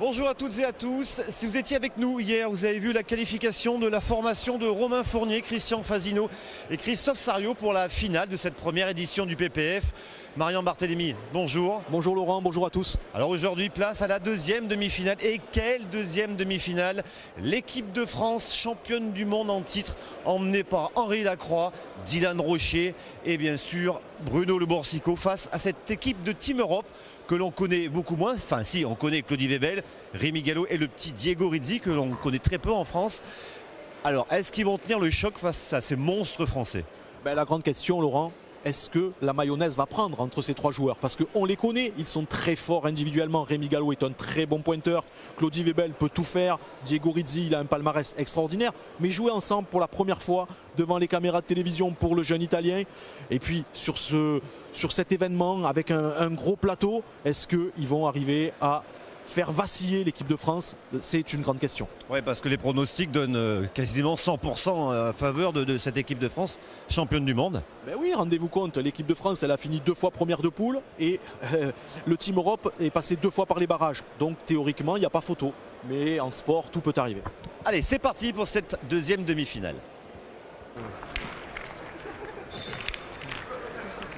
Bonjour à toutes et à tous. Si vous étiez avec nous hier, vous avez vu la qualification de la formation de Romain Fournier, Christian Fazino et Christophe Sarriot pour la finale de cette première édition du PPF. Marian Barthélémy, bonjour. Bonjour Laurent, bonjour à tous. Alors aujourd'hui, place à la deuxième demi-finale. Et quelle deuxième demi-finale! L'équipe de France, championne du monde en titre, emmenée par Henri Lacroix, Dylan Rocher et bien sûr Bruno Le Borsico face à cette équipe de Team Europe que l'on connaît beaucoup moins. Enfin si, on connaît Claudie Webel, Rémi Gallo et le petit Diego Rizzi que l'on connaît très peu en France. Alors est-ce qu'ils vont tenir le choc face à ces monstres français? La grande question Laurent, est-ce que la mayonnaise va prendre entre ces trois joueurs? Parce qu'on les connaît, ils sont très forts individuellement. Rémi Gallo est un très bon pointeur. Claudie Webel peut tout faire. Diego Rizzi, il a un palmarès extraordinaire. Mais jouer ensemble pour la première fois devant les caméras de télévision pour le jeune Italien. Et puis sur cet événement avec un gros plateau, est-ce qu'ils vont arriver à faire vaciller l'équipe de France? C'est une grande question. Oui, parce que les pronostics donnent quasiment 100% à faveur de cette équipe de France, championne du monde. Ben oui, rendez-vous compte, l'équipe de France, elle a fini 2 fois première de poule et le Team Europe est passé 2 fois par les barrages. Donc théoriquement, il n'y a pas photo. Mais en sport, tout peut arriver. Allez, c'est parti pour cette deuxième demi-finale.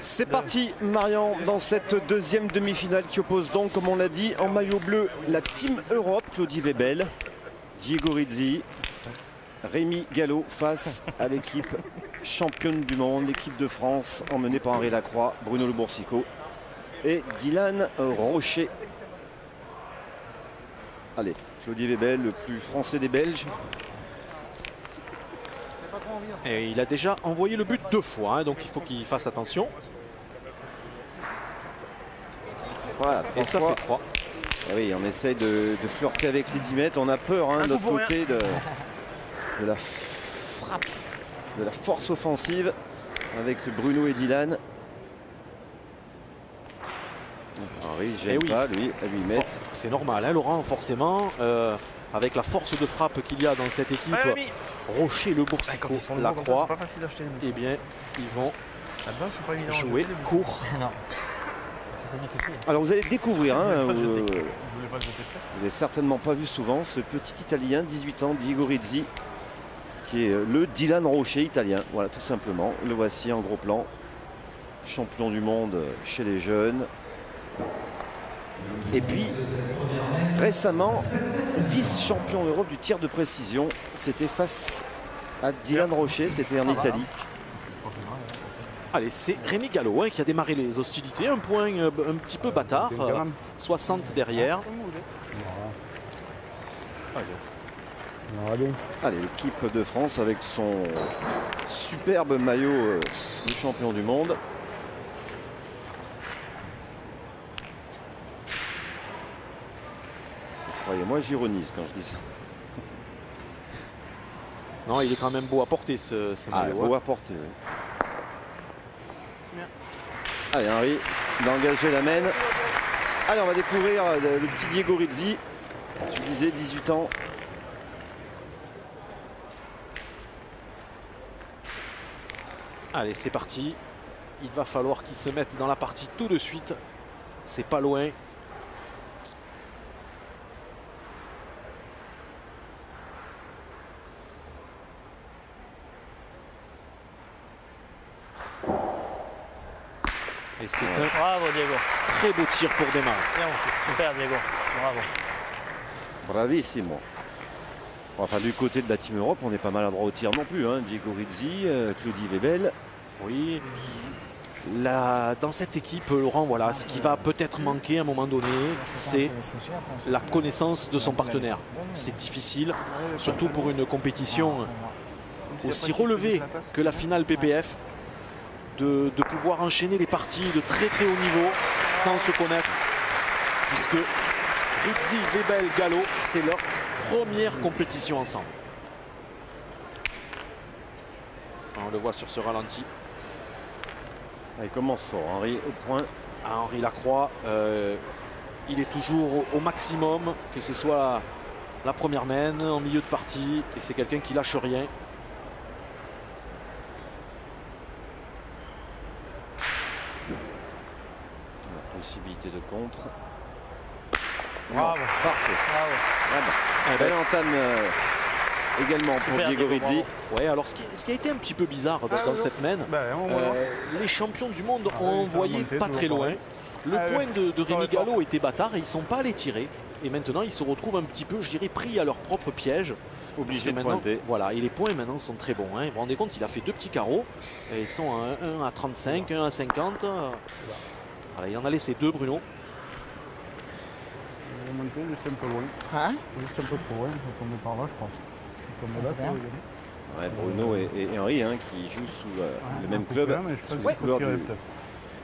C'est parti Marian dans cette deuxième demi-finale qui oppose donc, comme on l'a dit, en maillot bleu la Team Europe, Claudie Webel, Diego Rizzi, Rémi Gallo face à l'équipe championne du monde, l'équipe de France emmenée par Henri Lacroix, Bruno Le Borsico et Dylan Rocher. Allez, Claudie Webel, le plus français des Belges. Et il a déjà envoyé le but 2 fois, hein, donc il faut qu'il fasse attention. Voilà, et ça fait 3. Et oui, on essaye de flirter avec les 10 mètres. On a peur de l'autre côté de la frappe, de la force offensive avec Bruno et Dylan. Henri ne gêne pas, lui, à 8 mètres. C'est normal, hein, Laurent, forcément. Avec la force de frappe qu'il y a dans cette équipe, Rocher, Le Borsico, Lacroix, eh bien, ils vont jouer court. Alors vous allez découvrir, vous n'avez certainement pas vu souvent ce petit Italien, 18 ans, Diego Rizzi, qui est le Dylan Rocher italien. Voilà, tout simplement. Le voici en gros plan. Champion du monde chez les jeunes. Et puis, récemment, vice-champion Europe du tir de précision. C'était face à Dylan Rocher, c'était en Italie. Allez, c'est Rémi Gallo qui a démarré les hostilités. Un point un petit peu bâtard. 60 derrière. Allez, l'équipe de France avec son superbe maillot de champion du monde. Croyez-moi, j'ironise quand je dis ça. Non, il est quand même beau à porter ce maillot. Beau à porter, oui. Allez, Henri, d'engager la mène. Allez, on va découvrir le petit Diego Rizzi. Tu disais 18 ans. Allez, c'est parti. Il va falloir qu'il se mette dans la partie tout de suite. C'est pas loin. Et c'est un bravo Diego. Très beau tir pour démarrer. Super Diego, bravo. Bravissimo. Enfin, du côté de la Team Europe, on n'est pas maladroit au tir non plus. Diego Rizzi, Claudie Webel. Oui. Là, dans cette équipe, Laurent, voilà, ce qui va peut-être manquer à un moment donné, c'est la connaissance de son partenaire. C'est difficile, surtout pour une compétition aussi relevée que la finale PPF. De pouvoir enchaîner les parties de très très haut niveau sans se connaître, puisque Rizzi, Webel, Gallo, c'est leur première compétition ensemble. On le voit sur ce ralenti. Il commence fort, Henri au point. Henri Lacroix, il est toujours au maximum, que ce soit la première mène, en milieu de partie, et c'est quelqu'un qui lâche rien. Possibilité de contre. Bravo. Parfait. Bravo. Ah bah. Belle entame également pour Super, Diego Diego, Rizzi. Ouais, alors ce qui a été un petit peu bizarre dans cette semaine, les champions du monde ont envoyé pas très loin. Le point de Rémi Gallo était bâtard et ils ne sont pas allés tirer. Et maintenant, ils se retrouvent un petit peu, je dirais, pris à leur propre piège. Obligé de maintenant, pointer. voilà, et les points maintenant sont très bons. Hein. Vous vous rendez compte, il a fait 2 petits carreaux. Et ils sont à 1 à 35, 1 à 50. Voilà, il en a laissé 2, Bruno. Il est monté juste un peu loin. Hein? Juste un peu trop loin, il faut tomber par là, je crois. Comme là, tu vois, Ouais, Bruno et Henri hein, qui jouent sous le même club. mais je pense sous les qu'il faut couleurs tirer du- peut-être.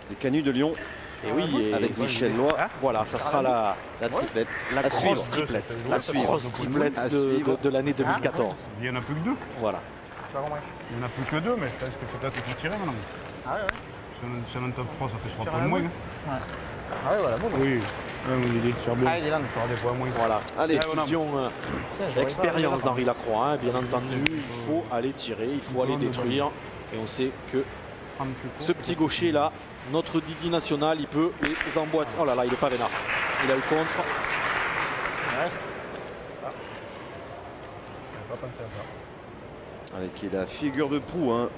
Les Canuts de Lyon. Et oui, et Avec Michel Loy. voilà, ça sera la triplette. grosse suivre. triplette. À La suivre. grosse triplette À suivre. de l'année 2014. Il n'y en a plus que 2. Voilà. Il n'y en a plus que 2, mais je pense que peut-être il faut tirer maintenant. Ah ouais, ouais. Si on est en top 3, ça fait 3 Tire points à de la moins. boule. Ah ouais, voilà, bon. Oui, il tire bien. Ah, il est là, Il fera des points moins. Voilà. Allez. Décision, expérience d'Henri Lacroix. Hein. Bien entendu, il faut aller tirer, il faut aller détruire. Et on sait que ce petit gaucher là, notre Didi national, il peut les emboîter. Oh là là, il est pas vénard. Il a eu contre. Reste. Pas pensé à ça. Allez, qui est la figure de proue hein,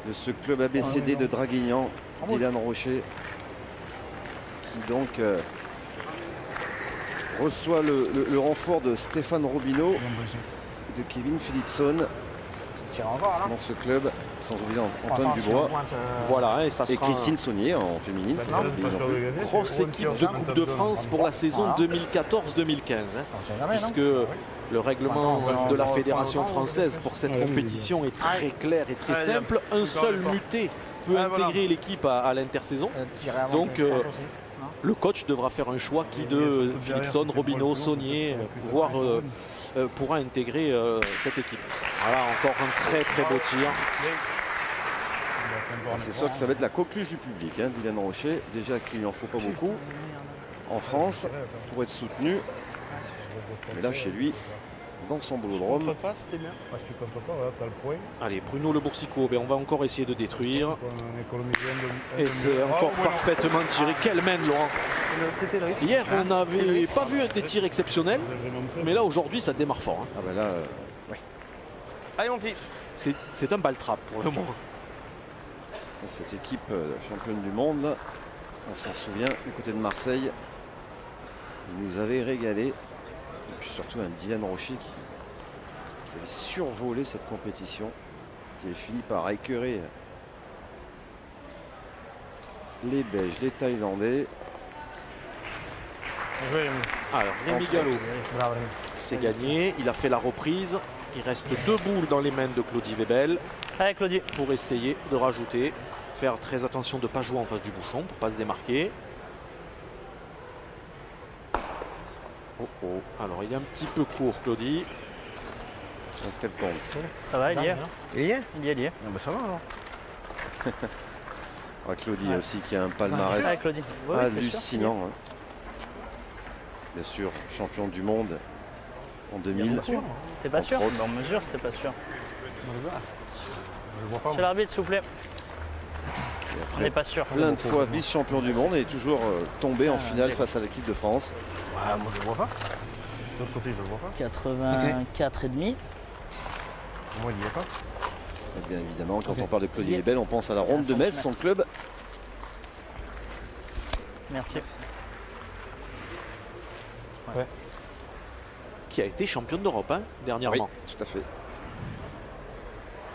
de ce club ABCD de Draguignan, Dylan Rocher, qui donc reçoit le renfort de Stéphane Robineau Bien pensé. et de Kevin Philipson Tu tires encore là. dans ce club, sans oublier Antoine Attention, Dubois pointe, Voilà, hein, et ça et sera Christine Saunier en féminine. Là, je suis pas sûr de gagner. une grosse équipe de Coupe de France pour la saison 2014-2015. Hein, on sait jamais, puisque non? le règlement Attends, de la on va Fédération prendre le temps, française pour cette compétition est très clair et très Allez, simple. Un seul fort. muté peut Ah, voilà. intégrer l'équipe à l'intersaison. Tirer avant Donc, que je parte aussi. Le coach devra faire un choix qui de Philipson, Robineau, Saunier, voire pourra intégrer cette équipe. Voilà, encore un très très beau tir. C'est sûr que ça va être la coqueluche du public, hein, Dylan Rocher. Déjà qu'il n'en faut pas beaucoup en France pour être soutenu. Mais là, chez lui, dans son bolodrome, Pas, c'était bien. Si tu comptes pas, voilà, tu as le point. Allez, Bruno Le Boursicot, ben, on va encore essayer de détruire. On économise un Et c'est encore parfaitement tiré. Quelle main, Laurent. C'était le risque. Hier, on n'avait pas vu des tirs exceptionnels, mais là, aujourd'hui, ça démarre fort. Hein. ah ben là, Allez, mon petit. C'est un ball trap pour le moment. cette équipe championne du monde, on s'en souvient, du côté de Marseille, il nous avait régalé. Et puis surtout un Dylan Rocher qui avait survolé cette compétition, qui avait fini par écœurer les Belges, les Thaïlandais. Alors, Rémi Gallo, Bravo, Rémi. c'est gagné. Il a fait la reprise. Il reste 2 boules dans les mains de Claudie Webel Allez, Claudie. pour essayer de rajouter. Faire très attention de ne pas jouer en face du bouchon pour ne pas se démarquer. Oh oh. Alors, il est un petit peu court, Claudie. Est-ce qu'elle compte? Ça va, il y est. Il y est? Il y est, il y est. Ah bah ça va alors. Claudie aussi qui a un palmarès Allez, Claudie. Oui, c'est sûr. hallucinant. Hein. Bien sûr, champion du monde en 2000. T'es pas sûr? Entre autres. Dans mesure, c'était pas sûr. Je le vois pas. Monsieur l'arbitre, s'il vous plaît. Et On après, n'est pas sûr. plein de fois vice-champion du monde et toujours tombé en finale face à l'équipe de France. Ouais, moi je le vois pas. De l'autre côté, je le vois pas. 84 et demi. Moi, il y est pas. Et bien évidemment, quand on parle de Claudie Lebel, on pense à la Ronde de Metz, son club. Merci. Qui a été championne d'Europe hein, dernièrement. Oui, tout à fait.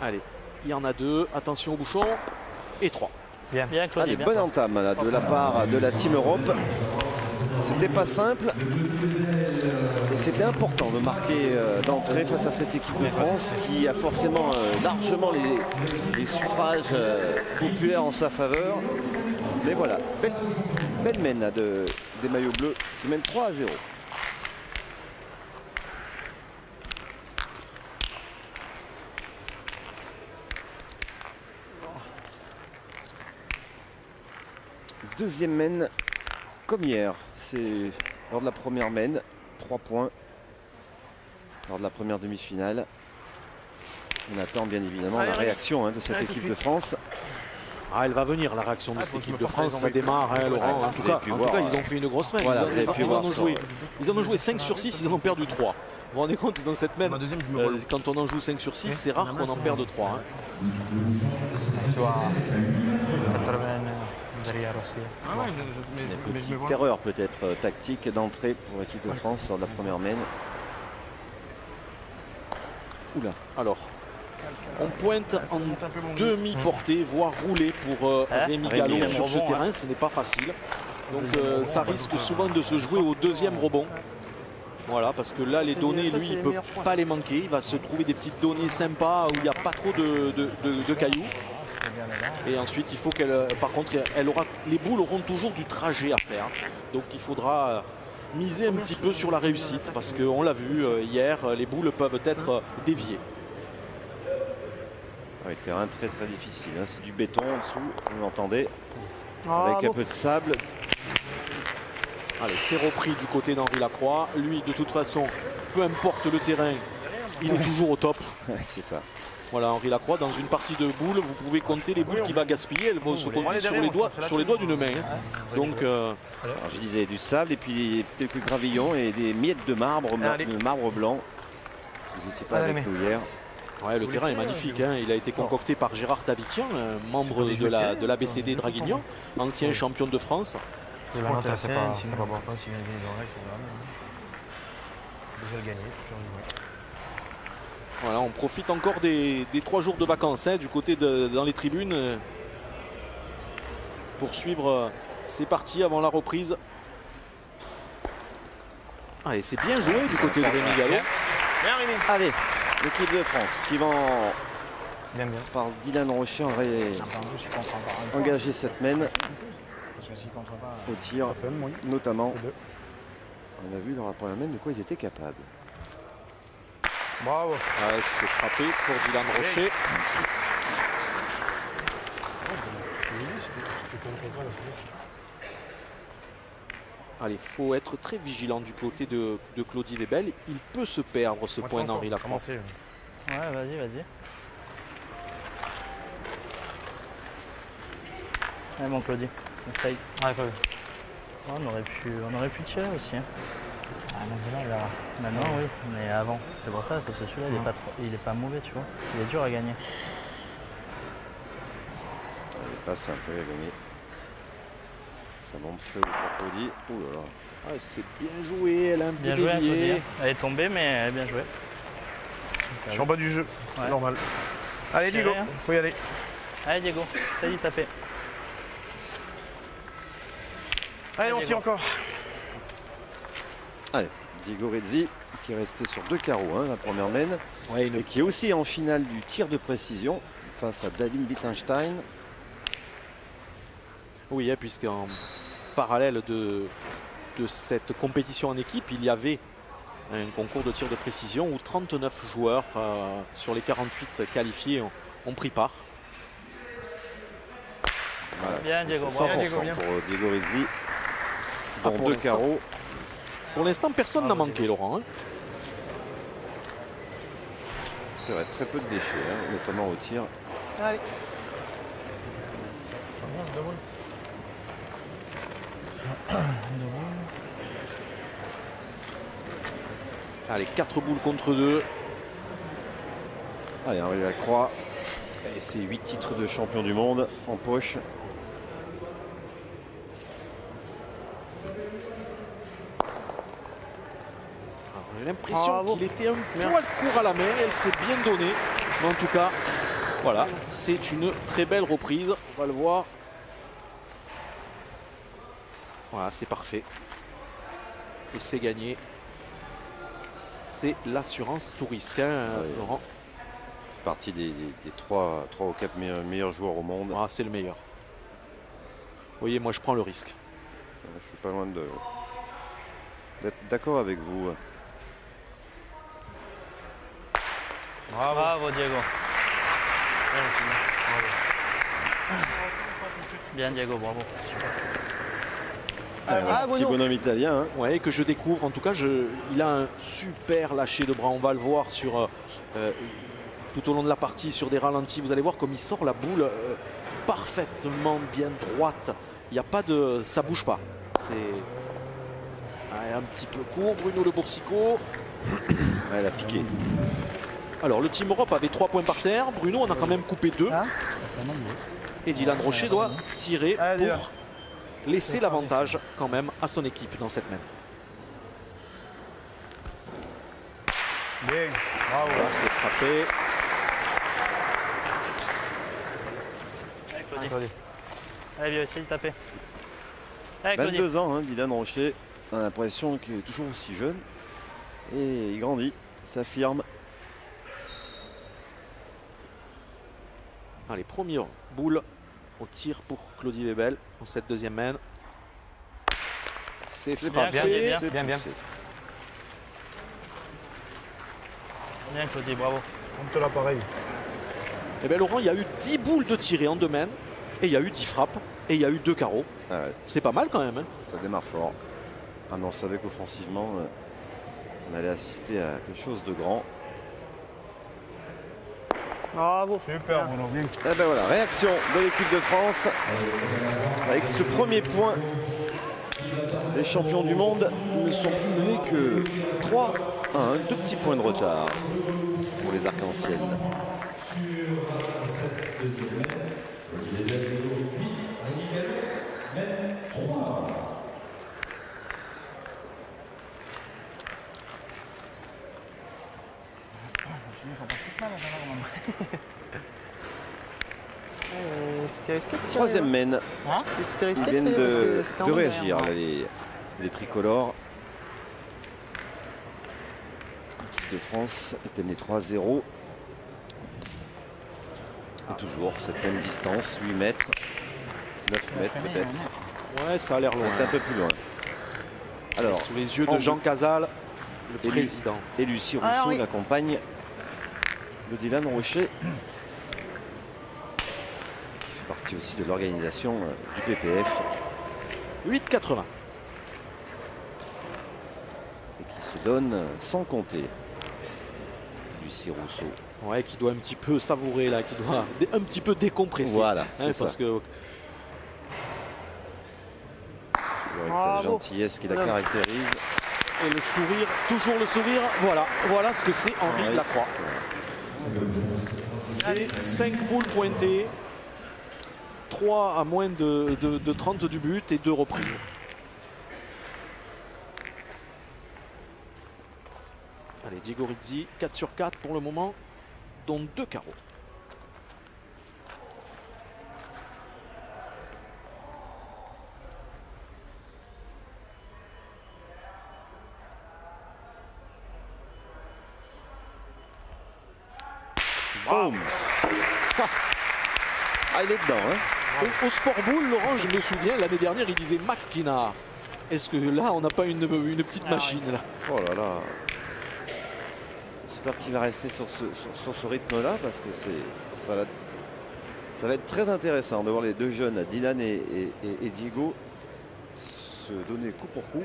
Allez, il y en a 2. Attention au bouchon. Et 3. Bien, Claudie. Allez, bien. bonne entame là, de la part de la Team Europe. C'était pas simple. Et c'était important de marquer d'entrée face à cette équipe de France qui a forcément largement les suffrages populaires en sa faveur. Mais voilà, belle mène là, des maillots bleus qui mènent 3-0. Deuxième mène comme hier, c'est lors de la première mène, 3 points lors de la première demi-finale. On attend bien évidemment la réaction de cette équipe de France. Ah, elle va venir la réaction de cette faut que je équipe me de force à les France, ça envoyer. démarre, hein, Laurent. En tout cas, ils ont fait une grosse semaine. Voilà, Ils vous avez pu voir en ont ça, joué. ouais. Ils en ont joué 5 sur 6, ils en ont perdu 3. Vous vous rendez compte, dans cette semaine, Ma deuxième, je me vois. quand on en joue 5 sur 6, c'est rare qu'on en perde 3. Hein. Tu vois, 80 derrière aussi. Ah ouais, Une mais je me petite vois. terreur peut-être tactique d'entrée pour l'équipe de France lors de la première main. Oula. Alors, on pointe en monte un peu mon demi-portée, voire roulée pour Rémi Rémi, Gallo un sur ce rebond, terrain. Ce n'est pas facile. Donc ça risque souvent de se jouer au deuxième rebond. Voilà, parce que là, les données, lui, il ne peut pas les manquer. Il va se trouver des petites données sympas où il n'y a pas trop de cailloux. Et ensuite, il faut qu'elle, par contre, les boules auront toujours du trajet à faire. Donc il faudra miser un petit peu sur la réussite, parce qu'on l'a vu hier, les boules peuvent être déviées. Ouais, terrain très très difficile, hein. C'est du béton en dessous, vous l'entendez, avec un bon. peu de sable. Allez, c'est repris du côté d'Henri Lacroix. Lui, de toute façon, peu importe le terrain, il est toujours au top. C'est ça. Voilà, Henri Lacroix, dans une partie de boules, vous pouvez compter les boules qu'il va gaspiller. Elles vont se compter sur les doigts d'une main. Hein. Donc, Alors, je disais du sable et puis quelques gravillons et des miettes de marbre, de marbre blanc. Si vous n'étiez pas avec nous hier. ouais, le terrain est magnifique. Hein. Il a été concocté par Gérard Tavitian, un membre de l'ABCD Draguignan, ancien champion de France. C'est La pas note, c'est intéressant, pas sinon, bon. je sais pas s'il vient de gagner dans le règle, c'est vraiment. Déjà gagné, puis on y va. Voilà, on profite encore des 3 jours de vacances hein, du côté dans les tribunes pour suivre ces parties avant la reprise. Allez, c'est bien joué du côté de Rémi Gallo. Bien, Rémi. Allez, l'équipe de France qui va Bien, bien. par Dylan Rocher En plus, il contre encore une fois. engager cette main Parce que s'il contre pas, au tir, ça fait moins. notamment. C'est deux. On a vu dans la première main de quoi ils étaient capables. Bravo. Ouais, c'est frappé pour Dylan Rocher. Allez, il faut être très vigilant du côté de Claudie Webel. Il peut se perdre ce point d'Henri Lacroix. Commencez. Ouais, vas-y, vas-y. Allez, mon Claudie, essaye. Ouais, quoi. Ouais, on aurait pu tirer aussi. Hein. Ah, maintenant, là. Maintenant, oui, mais avant. C'est pour ça, parce que celui-là, il est pas mauvais, tu vois. Il est dur à gagner. Il est pas simple à gagner. Ça monte très haut pour Claudie. Ouh là là. Ah, c'est bien joué, elle a un peu Bien joué, dévié. Claudie. Elle est tombée, mais elle est bien jouée. Je suis en bas du jeu, c'est Ouais. normal. Allez, Diego, Allez, hein. faut y aller. Allez, Diego, essaye d'y taper. Allez, on tire encore. Allez, Diego Rezzi qui est resté sur 2 carreaux, hein, la première main. Ouais, Et qui est aussi en finale du tir de précision face à David Bittenstein. Oui, hein, puisqu'en parallèle de cette compétition en équipe, il y avait un concours de tir de précision où 39 joueurs sur les 48 qualifiés ont pris part. Voilà, Bien, c'est Diego, 100% bravo. Diego, bien. pour Diego Rezzi. Ah, Bon, pour 2 l'instant. carreaux. Pour l'instant, personne n'a manqué, Laurent. Hein. C'est vrai, très peu de déchets, hein, notamment au tir. Allez. Allez, 4 boules contre 2. Allez, Henri Lacroix. Et c'est 8 titres de champion du monde en poche. J'ai l'impression qu'il était un poil court à la main. Elle s'est bien donnée. Mais en tout cas, voilà, c'est une très belle reprise. On va le voir. Voilà, c'est parfait. Et c'est gagné. C'est l'assurance tout risque, hein, Ouais. Laurent. Partie des 3 ou 4 meilleurs joueurs au monde. Ah, c'est le meilleur. Vous voyez, moi je prends le risque. Je suis pas loin d'être d'accord avec vous. Bravo, Diego. Bien, Diego, bravo. Super. Un petit bonhomme italien. Hein. Ouais, que je découvre. En tout cas, il a un super lâcher de bras. On va le voir sur, tout au long de la partie sur des ralentis. Vous allez voir comme il sort la boule parfaitement bien droite. Il n'y a pas de... ça bouge pas. C'est un petit peu court, Bruno Le Boursicot. Elle a piqué. Alors le Team Europe avait 3 points par terre. Bruno en a quand même coupé 2. Et Dylan Rocher doit tirer pour laisser l'avantage quand même à son équipe dans cette même. Bien, bravo. Voilà, c'est frappé. Allez, Claudie. Allez, viens essayer de taper. Allez, Claudie. 22 ans, hein, Dylan Rocher. On a l'impression qu'il est toujours aussi jeune. Et il grandit, s'affirme. Allez, première boule au tir pour Claudie Webel dans cette deuxième main. C'est frappé. Bien. Bien. Bien, Claudie, bravo. Compte l'appareil. Eh bien Laurent, il y a eu 10 boules de tirées en 2 mains. Et il y a eu 10 frappes. Et il y a eu 2 carreaux. Ah ouais, C'est pas mal quand même. Hein. ça démarre fort. Ah non, on savait qu'offensivement, on allait assister à quelque chose de grand. Bravo. Super, Bruno. Bien. Et ben voilà, réaction de l'équipe de France. Avec ce premier point, les champions du monde ne sont plus menés que 3 à 1, 2 petits points de retard pour les arcs-en-ciel. C'était risqué de tirer. Troisième mène. C'était Ils risqué de viennent tirer parce que c'était en de haut réagir, derrière. là, les tricolores. L'équipe de France est menée 3-0. Et toujours cette même distance, 8 mètres, 9 mètres peut-être, Ouais, ça a l'air loin. un peu plus loin. Alors, Sous les yeux de en Jean Casal, le Et lui. président. et Lucie Rousseau, Ah oui. la compagne de Dylan Rocher, qui fait partie aussi de l'organisation du PPF 8,80. et qui se donne sans compter. Lucie Rousseau. Ouais, qui doit un petit peu savourer là, qui doit un petit peu décompresser. Voilà, Hein, c'est ça. parce que Toujours avec Bravo. cette gentillesse qui la caractérise. et le sourire, toujours le sourire. Voilà ce que c'est Henri Ouais. Lacroix. C'est 5 boules pointées, 3 à moins de 30 du but et 2 reprises. Allez, Diego Rizzi, 4 sur 4 pour le moment, dont 2 carreaux. Boum. Ah, il est dedans, hein. Au Sport Bowl, Laurent, je me souviens, l'année dernière, il disait McKenna. Est-ce que là, on n'a pas une petite machine là? Oh là là. J'espère qu'il va rester sur ce rythme-là parce que ça va être très intéressant de voir les deux jeunes, Dylan et Diego, se donner coup pour coup.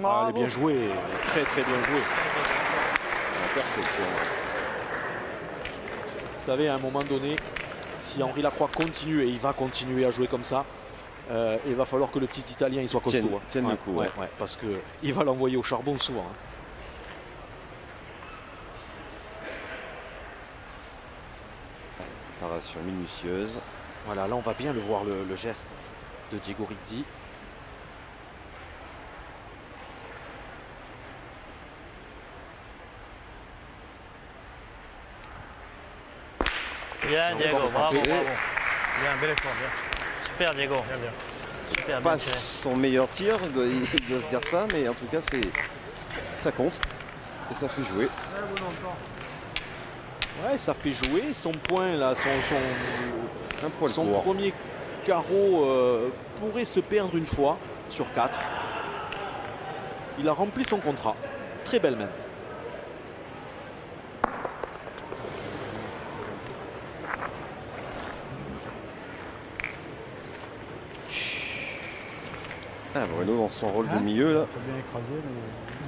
Ah, elle est bien jouée, très bien jouée. La perfection. Vous savez, à un moment donné, si Henri Lacroix continue, et il va continuer à jouer comme ça, il va falloir que le petit Italien il soit costaud. Tienne- hein. tienne le coup, ouais. parce qu'il va l'envoyer au charbon souvent. Hein. Préparation minutieuse. Voilà, là on va bien le voir le geste de Diego Rizzi. Bien, C'est Diego, encore bravo, frappé. bravo. Bien, bel effort, bien. Super, Diego. Bien. Super, bien Pas tiré. son meilleur tir, il doit se dire ça, mais en tout cas ça compte et ça fait jouer. Ouais, ça fait jouer son point là, Un poil son court. premier carreau pourrait se perdre une fois sur 4. Il a rempli son contrat. Très belle main. Ah, Bruno dans son rôle de milieu là. T'as bien écrasé, mais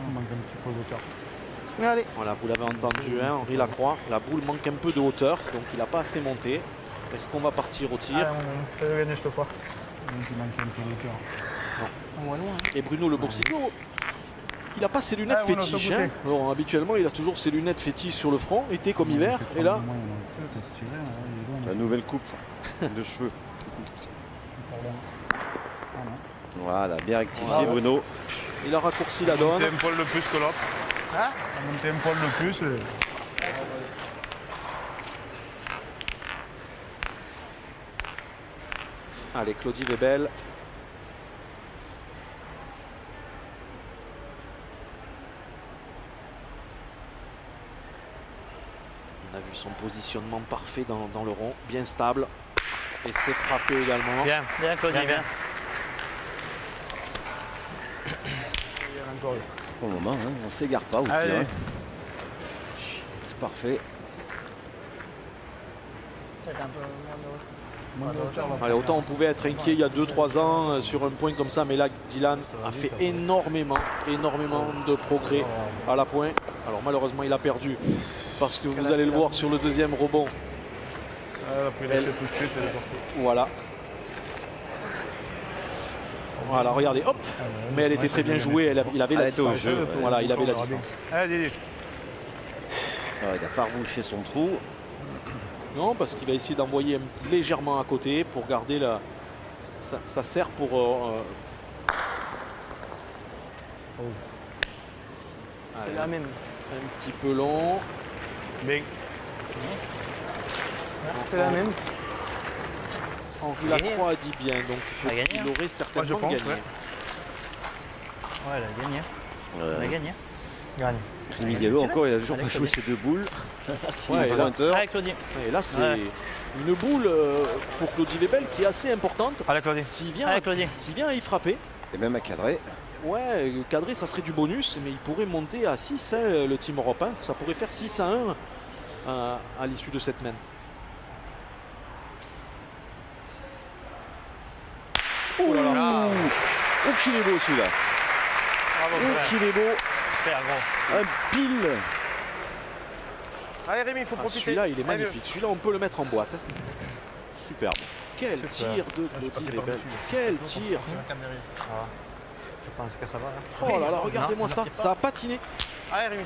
il manque un petit peu. Pose de cœur. Allez. Voilà, vous l'avez entendu, hein, Henri Lacroix. La boule manque un peu de hauteur, donc il n'a pas assez monté. Est-ce qu'on va partir au tir? Je vais gagner cette fois. Donc il manque un peu de cœur. Et Bruno Le Boursicot, il n'a pas ses lunettes fétiches. Hein. Bon, habituellement, il a toujours ses lunettes fétiches sur le front, été comme hiver. Et là, La nouvelle coupe de cheveux. Voilà, bien rectifié Bruno. il a raccourci la donne. Monter un poil de plus que l'autre. Hein? Monter un poil de plus. Allez, Claudie Webel. On a vu son positionnement parfait dans le rond, bien stable. Et c'est frappé également. Bien, bien Claudie, bien. C'est pour le moment, hein. On s'égare pas au tir. Allez. Hein. C'est parfait. Peut-être un peu moins de hauteur. Allez, autant on pouvait être inquiet il y a 2-3 ans sur un point comme ça, mais là Dylan a fait énormément de progrès à la pointe. Alors malheureusement il a perdu parce que vous allez le voir sur le deuxième rebond. Elle a pris l'effet tout de suite, elle est sortie. Voilà. Voilà, regardez, hop. Mais elle était très bien jouée, il avait la était au distance. jeu. Voilà, il avait la distance. Allez, Alors, il n'a pas rebouché son trou. Non, parce qu'il va essayer d'envoyer légèrement à côté pour garder la... Ça sert pour... C'est la même. Un petit peu long. bien. C'est la même. Henri Lacroix a dit bien, donc Elle a gagné, il hein. aurait certainement Moi, je pense, gagné. ouais. Ouais, elle a gagné. Elle a gagné. Gagne. Rémi Gallo encore, il a toujours pas joué ses deux boules. Ouais, et là- Pointeur. Claudie. Et là, c'est Ouais. une boule pour Claudie Webel qui est assez importante. Allez, Claudie. S'il vient, Allez, Claudie. à y frapper, Et même à cadrer. ouais, cadré, ça serait du bonus, mais il pourrait monter à 6, hein, le Team Europe. Hein. Ça pourrait faire 6-1 à l'issue de cette main. Oh là là. Oh qu'il est beau celui-là. Bravo, Oh qu'il est beau. super gros. Un pile. Allez, Rémi, il faut Ah, profiter. celui-là, il est Allez, magnifique. Celui-là, on peut le mettre en boîte. Hein. Superbe. Quel Super. tir de je suis passé Claudie par Webel. dessus. Quel tir. Je pense que ça va. Là. Oh là là, regardez-moi ça. Ça a patiné. Allez, Rémi.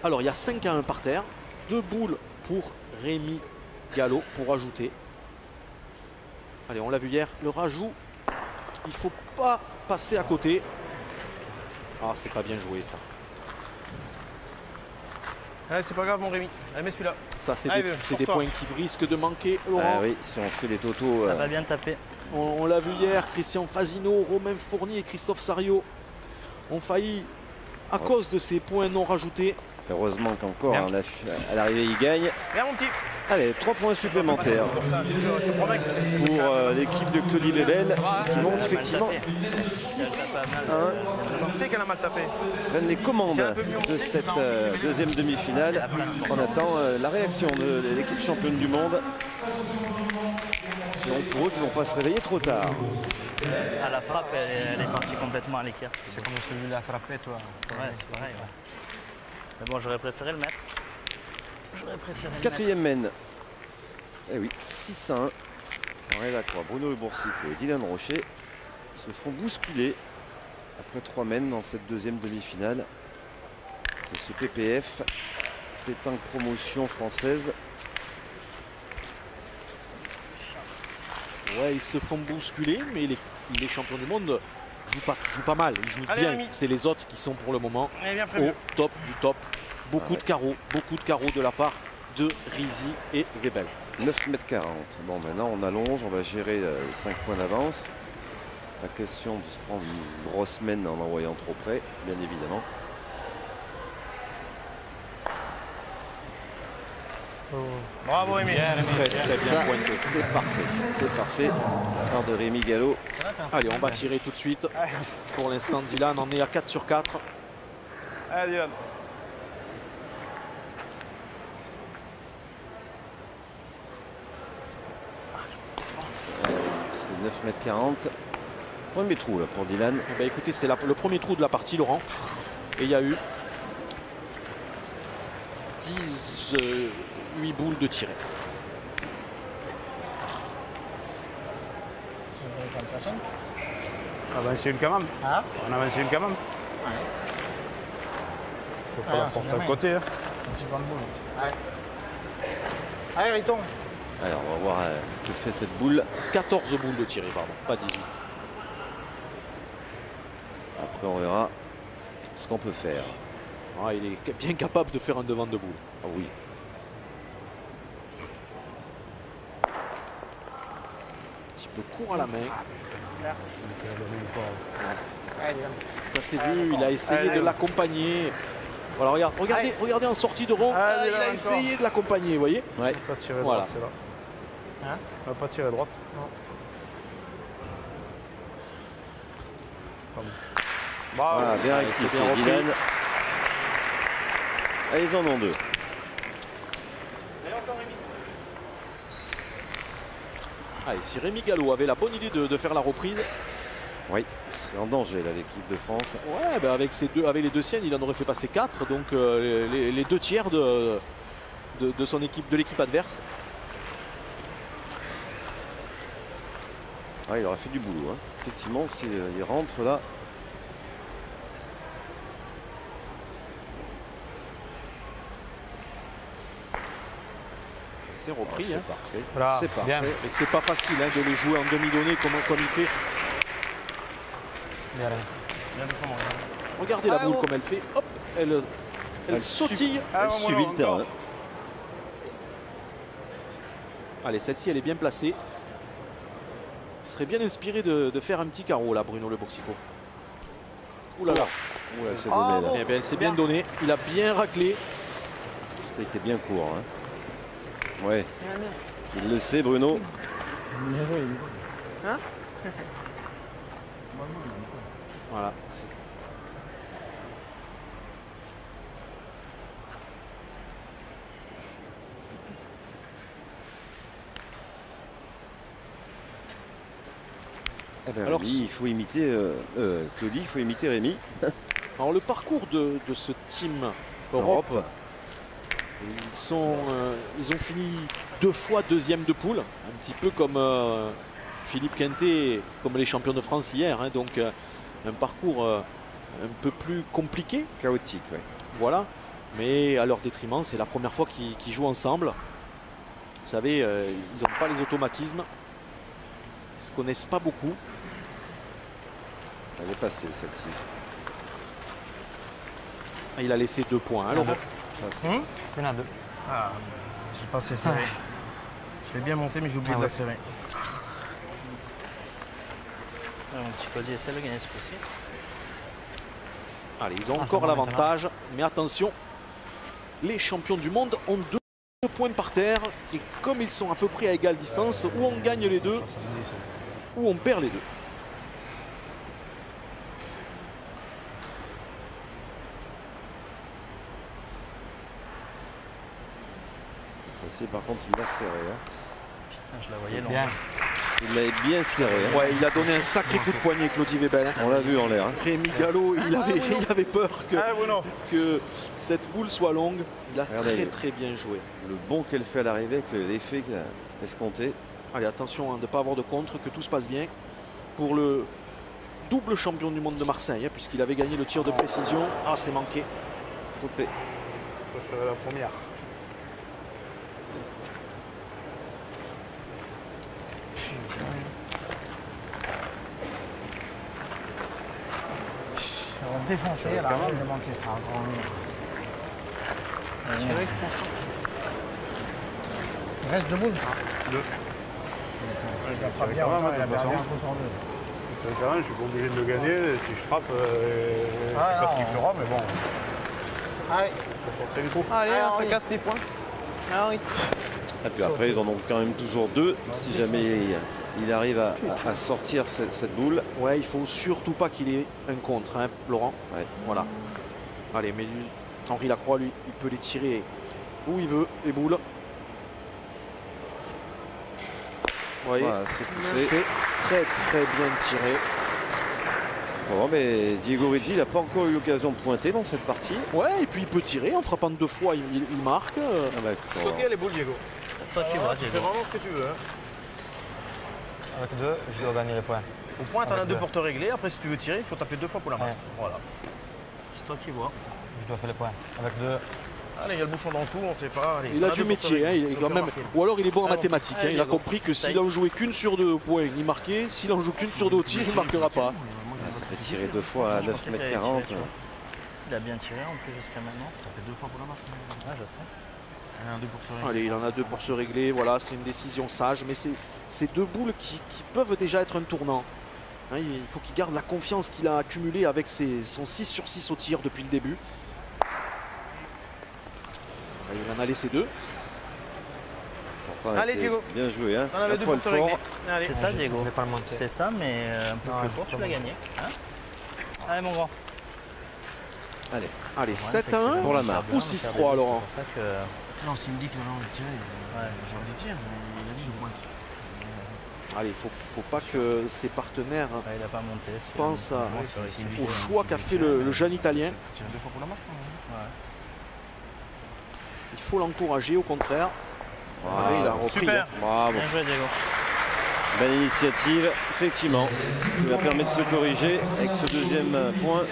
Alors, il y a 5-1 par terre. 2 boules pour Rémi Gallo pour ajouter. Allez, on l'a vu hier. Le rajout, il faut pas passer à côté. Ah, c'est pas bien joué, ça. Allez, c'est pas grave, mon Rémi. Allez, mets celui-là. Ça, c'est Allez, des force-toi. points qui risquent de manquer, Laurent. Ah oui, si on fait des totaux. Ça va bien taper. On l'a vu hier, Christian Fazino, Romain Fournier et Christophe Sario ont failli, à cause de ces points non rajoutés. Heureusement qu'encore, Bien. hein, à l'arrivée, il gagne. Viens, mon petit. Allez, 3 points supplémentaires Pour ça, je te promets que c'est pour l'équipe de Claudie Webel qui monte effectivement Elle 6-1. tape pas mal. Tu sais qu'elle a mal tapé. Prennent les commandes de cette deuxième demi-finale. On attend la réaction de l'équipe championne du monde. Donc pour eux qui ne vont pas se réveiller trop tard. À la frappe, elle est partie complètement à l'écart. C'est comme celui-là frappé, toi. Ouais, c'est pareil. Ouais. Mais bon, j'aurais préféré le mettre. J'aurais préféré le mettre. Quatrième mène. Eh oui, 6-1. Henri Lacroix, Bruno Le Boursicot et Dylan Rocher se font bousculer après 3 mènes dans cette deuxième demi-finale de ce PPF, pétanque promotion française. Ouais, ils se font bousculer, mais les champions du monde jouent pas mal. Ils jouent Allez, bien. Rémi. C'est les autres qui sont pour le moment Allez, bien prévu. au top du top. Beaucoup de carreaux de la part de Rizzi et Webel. 9,40 m. Bon, maintenant on allonge, on va gérer 5 points d'avance. Pas question de se prendre une grosse mène en envoyant trop près, bien évidemment. Bravo, Rémi. Très bien Ça, pointé. c'est parfait. C'est parfait. Part de Rémi Gallo. Allez, on va tirer tout de suite. Pour l'instant, Dylan en est à 4 sur 4. Allez, Dylan. C'est 9,40 m. Premier trou là pour Dylan. Eh ben, écoutez, c'est le premier trou de la partie, Laurent. Et il y a eu 18 boules de tirées. On avance une quand même. Hein? On avance une quand même. Ouais. Faut Ah, pas la on sait porter jamais. de côté. Hein. Un petit point de boule. Ouais. Allez, Riton. Alors on va voir ce que fait cette boule. 14 boules de tirées, pardon, pas 18. Après on verra ce qu'on peut faire. Ah, il est bien capable de faire un devant de boule. Ah oui. Un petit peu court à la main. Allez, Dylan. Ça s'est vu, il a essayé de l'accompagner. Voilà, regardez en sortie de rond, Allez, il a encore. essayé de l'accompagner, vous voyez. Ouais. Pas tirer Voilà. droite, c'est là. Hein? On va pas tirer droite. Ah, bien Allez, rectifié, c'est bien repris. Dylan. Ah, ils en ont deux. Allez, si Rémi Gallo avait la bonne idée de faire la reprise, Oui, il serait en danger là l'équipe de France. ouais, ben avec les deux siennes, il en aurait fait passer 4, donc les deux tiers de son équipe, de l'équipe adverse. Ah, il aurait fait du boulot. Hein. Effectivement, il rentre là. C'est repris, C'est hein. parfait. Voilà, C'est parfait. bien. Et c'est pas facile hein, de les jouer en demi-donnée comme il fait. Bien, bien doucement. Regardez la boule comme elle fait. Hop, elle sautille. Elle subit le terrain. Allez, celle-ci, elle est bien placée. Il serait bien inspiré de faire un petit carreau là, Bruno Le Boursicot. Ouh là là. Oula, c'est donné là. Eh bien, c'est bien donné. Il a bien raclé. Ça a été bien court. Hein. Ouais. Il le sait, Bruno. Bien joué. Hein? Voilà. Eh ben, Alors, Rémi, il faut imiter Claudie, il faut imiter Rémi. Alors le parcours de ce team Europe, Europe. ils ont fini 2 fois deuxième de poule, un petit peu comme Philippe Quintet, comme les champions de France hier, hein, donc un parcours un peu plus compliqué, Chaotique, ouais. voilà. Mais à leur détriment, c'est la première fois qu'ils jouent ensemble. Vous savez, ils n'ont pas les automatismes, ils ne se connaissent pas beaucoup. Elle est passée celle-ci. Il a laissé 2 points. Hein, Laurent. Ça, c'est- Il y en a deux. Ah, j'ai pas assez serré. Je l'ai bien monté, mais j'ai oublié de la serrer. Mon petit Claudie essaie de gagner ce coup-ci. Allez, ils ont Ah, encore ça va l'avantage, mais attention, les champions du monde ont 2 points par terre, et comme ils sont à peu près à égale distance, ou on gagne les deux, ou on perd les deux. Ça, c'est par contre, il l'a serré. Hein. Putain, je la voyais loin. Bien. Il l'avait bien serré. Hein. Ouais, il a donné un sacré coup de poignet, Claudie Webel. Hein. On l'a vu en l'air. Hein. Rémi Gallo, il avait peur que cette boule soit longue. Il a Regardez. très bien joué. Le bon qu'elle fait à l'arrivée, avec l'effet qu'elle a escompté. Allez, attention hein, de ne pas avoir de contre, que tout se passe bien pour le double champion du monde de Marseille, hein, puisqu'il avait gagné le tir de précision. Ah, c'est manqué. Sauté. Je préfère la première. Ils ont défoncé, là, j'ai manqué ça. Il reste 2 boules. Deux. Je la frappe bien, quand même, il a de toute perdu façon. un coup sur 2. Quand même, je suis pas obligé de le gagner. Si je frappe, je sais Ah, pas non. ce qu'il fera, mais bon, Allez, ça sortait le coup. allez, ça casse des points. Ah oui. Et puis après, ils en ont quand même toujours 2. Si jamais il arrive à sortir cette boule. Ouais, il faut surtout pas qu'il ait un contre, hein, Laurent. Ouais. Voilà. Allez, mais lui, Henri Lacroix, lui, il peut les tirer où il veut, les boules. Vous voyez, Voilà, c'est poussé. c'est très bien tiré. Bon, mais Diego Rizzi n'a pas encore eu l'occasion de pointer dans cette partie. Ouais, et puis il peut tirer. En frappant 2 fois, il marque. Ah bah, écoute, Ok, les boules, Diego. Toi qui vois, Tu fais Diego. vraiment ce que tu veux. Hein. Avec 2, je dois gagner les points. Au point, t'en as Avec 2 deux. pour te régler. Après, si tu veux tirer, il faut taper 2 fois pour la marque. Ouais. Voilà. C'est toi qui vois. Je dois faire les points. Avec 2. Allez, il y a le bouchon dans tout, on sait pas. Allez, Il t'en a as du deux pour te métier, hein, régler. il est Faut quand faire même... marquer. ou alors il est bon en Allez, mathématiques. allez, Il a Diego. compris que Ça y s'il est. en jouait qu'une sur 2 points, il marquait. S'il en joue qu'une sur 2 au tir, il ne marquera pas. Ah, ça fait tirer 2 fois à Je pensais qu'il allait 9,40 m. tirer, tu vois. Il a bien tiré en plus jusqu'à maintenant. Taper 2 fois pour la marque. Ouais, je sais. Allez, un 2 pour se régler. Allez, il en a 2 pour se régler. Voilà, c'est une décision sage. Mais c'est 2 boules qui peuvent déjà être un tournant. Hein, il faut qu'il garde la confiance qu'il a accumulée avec son 6 sur 6 au tir depuis le début. Allez, il en a laissé 2. Pourtant, Allez, était Diego. bien joué, hein. T'en avais Un 2 poil pour te régler. fort. Allez. C'est ça, je Diego. vais pas le monter. C'est ça, mais un peu Non, plus je court, peux tu pas l'as monter. gagné. Hein Allez, mon grand. Allez, Ouais, c'est 7 à 1 excellent. pour la On marque. perd bien, Ou on perd 6-3, des buts, Laurent. C'est pour ça que... Non, s'il me dit que là, on le tire, Ouais. j'aurais dit tiens, mais il a dit je pointe. Allez, il faut pas que ses partenaires Ouais, il n'a pas monté. celui-là. pensent Ouais, au choix qu'a fait le jeune Italien. Il faut tirer 2 fois pour la marque. Ouais. Il faut l'encourager, au contraire. Bravo. Ouais, il a repris. Super. hein. Bravo. Bien joué, Diego. Belle initiative, effectivement. Ça va permettre de se corriger avec ce deuxième point.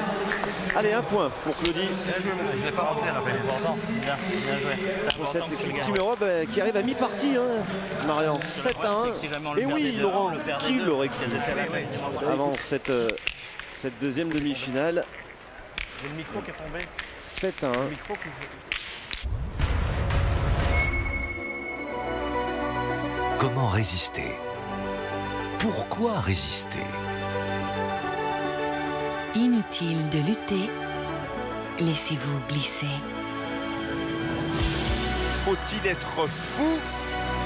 Allez, un point pour Claudie. Bien joué, mon petit. Je l'ai pas rentré, la C'est important. Bien joué. C'était Pour cette important que tu le équipe gagnes. Team Europe qui arrive à mi-partie. Hein. Marion, 7 à 1. C'est que si jamais on le Et perdait oui, de Laurent, un, on le perdait qui de l'aurait parce cru qu'elles étaient là, ouais, dis-moi. Avant cette deuxième demi-finale. J'ai le micro qui est tombé. 7 à 1. Le micro qui fait. Comment résister? Pourquoi résister? Inutile de lutter, laissez-vous glisser. Faut-il être fou?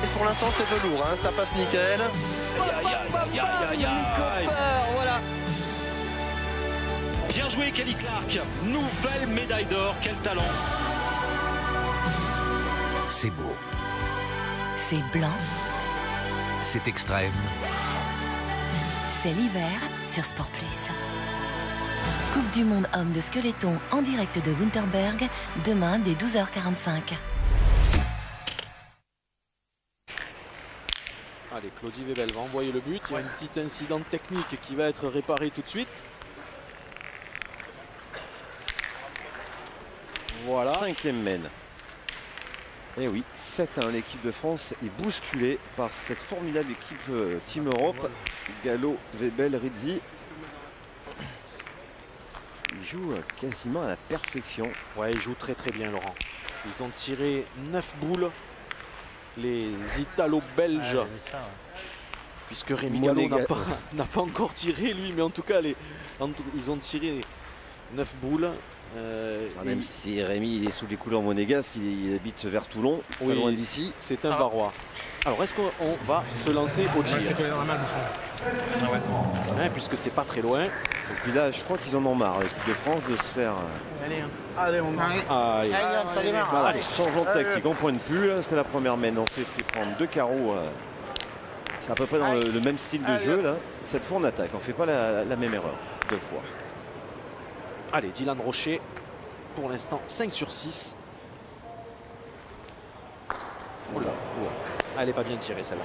Et pour l'instant c'est velours, hein, ça passe nickel. Voilà. Bien joué Kelly Clark, nouvelle médaille d'or, quel talent. C'est beau, C'est blanc, c'est extrême, c'est l'hiver sur Sport Plus. Coupe du monde homme de Skeleton en direct de Winterberg, demain dès 12h45. Allez, Claudie Webel va envoyer le but. Il y a un petit incident technique qui va être réparé tout de suite. Voilà. 5e mène. Et oui, 7 à 1. L'équipe de France est bousculée par cette formidable équipe Team Europe. Gallo, Webel, Rizzi. Ils jouent quasiment à la perfection. Ouais, ils jouent très très bien, Laurent. Ils ont tiré 9 boules. Les Italo-Belges, Ouais, j'ai vu ça, ouais. puisque Rémi Gallo Monéga- n'a pas encore tiré, lui, mais en tout cas, ils ont tiré 9 boules. Même et si Rémi il est sous les couleurs monégasques, il habite vers Toulon, Oui. pas loin d'ici. c'est un Varois. Alors, est-ce qu'on va se lancer au tir? Hein, puisque c'est pas très loin. Et puis là, je crois qu'ils en ont marre, l'équipe de France, de se faire. Allez, on Allez. ça démarre. Voilà, Allez. changeons de tactique, on pointe plus là, parce que la première mène, on s'est fait prendre 2 carreaux. C'est à peu près dans le même style de jeu là. Cette fois on attaque, on fait pas la même erreur 2 fois. Allez, Dylan Rocher, pour l'instant 5 sur 6. Oula, oula. Elle n'est pas bien tirée celle-là.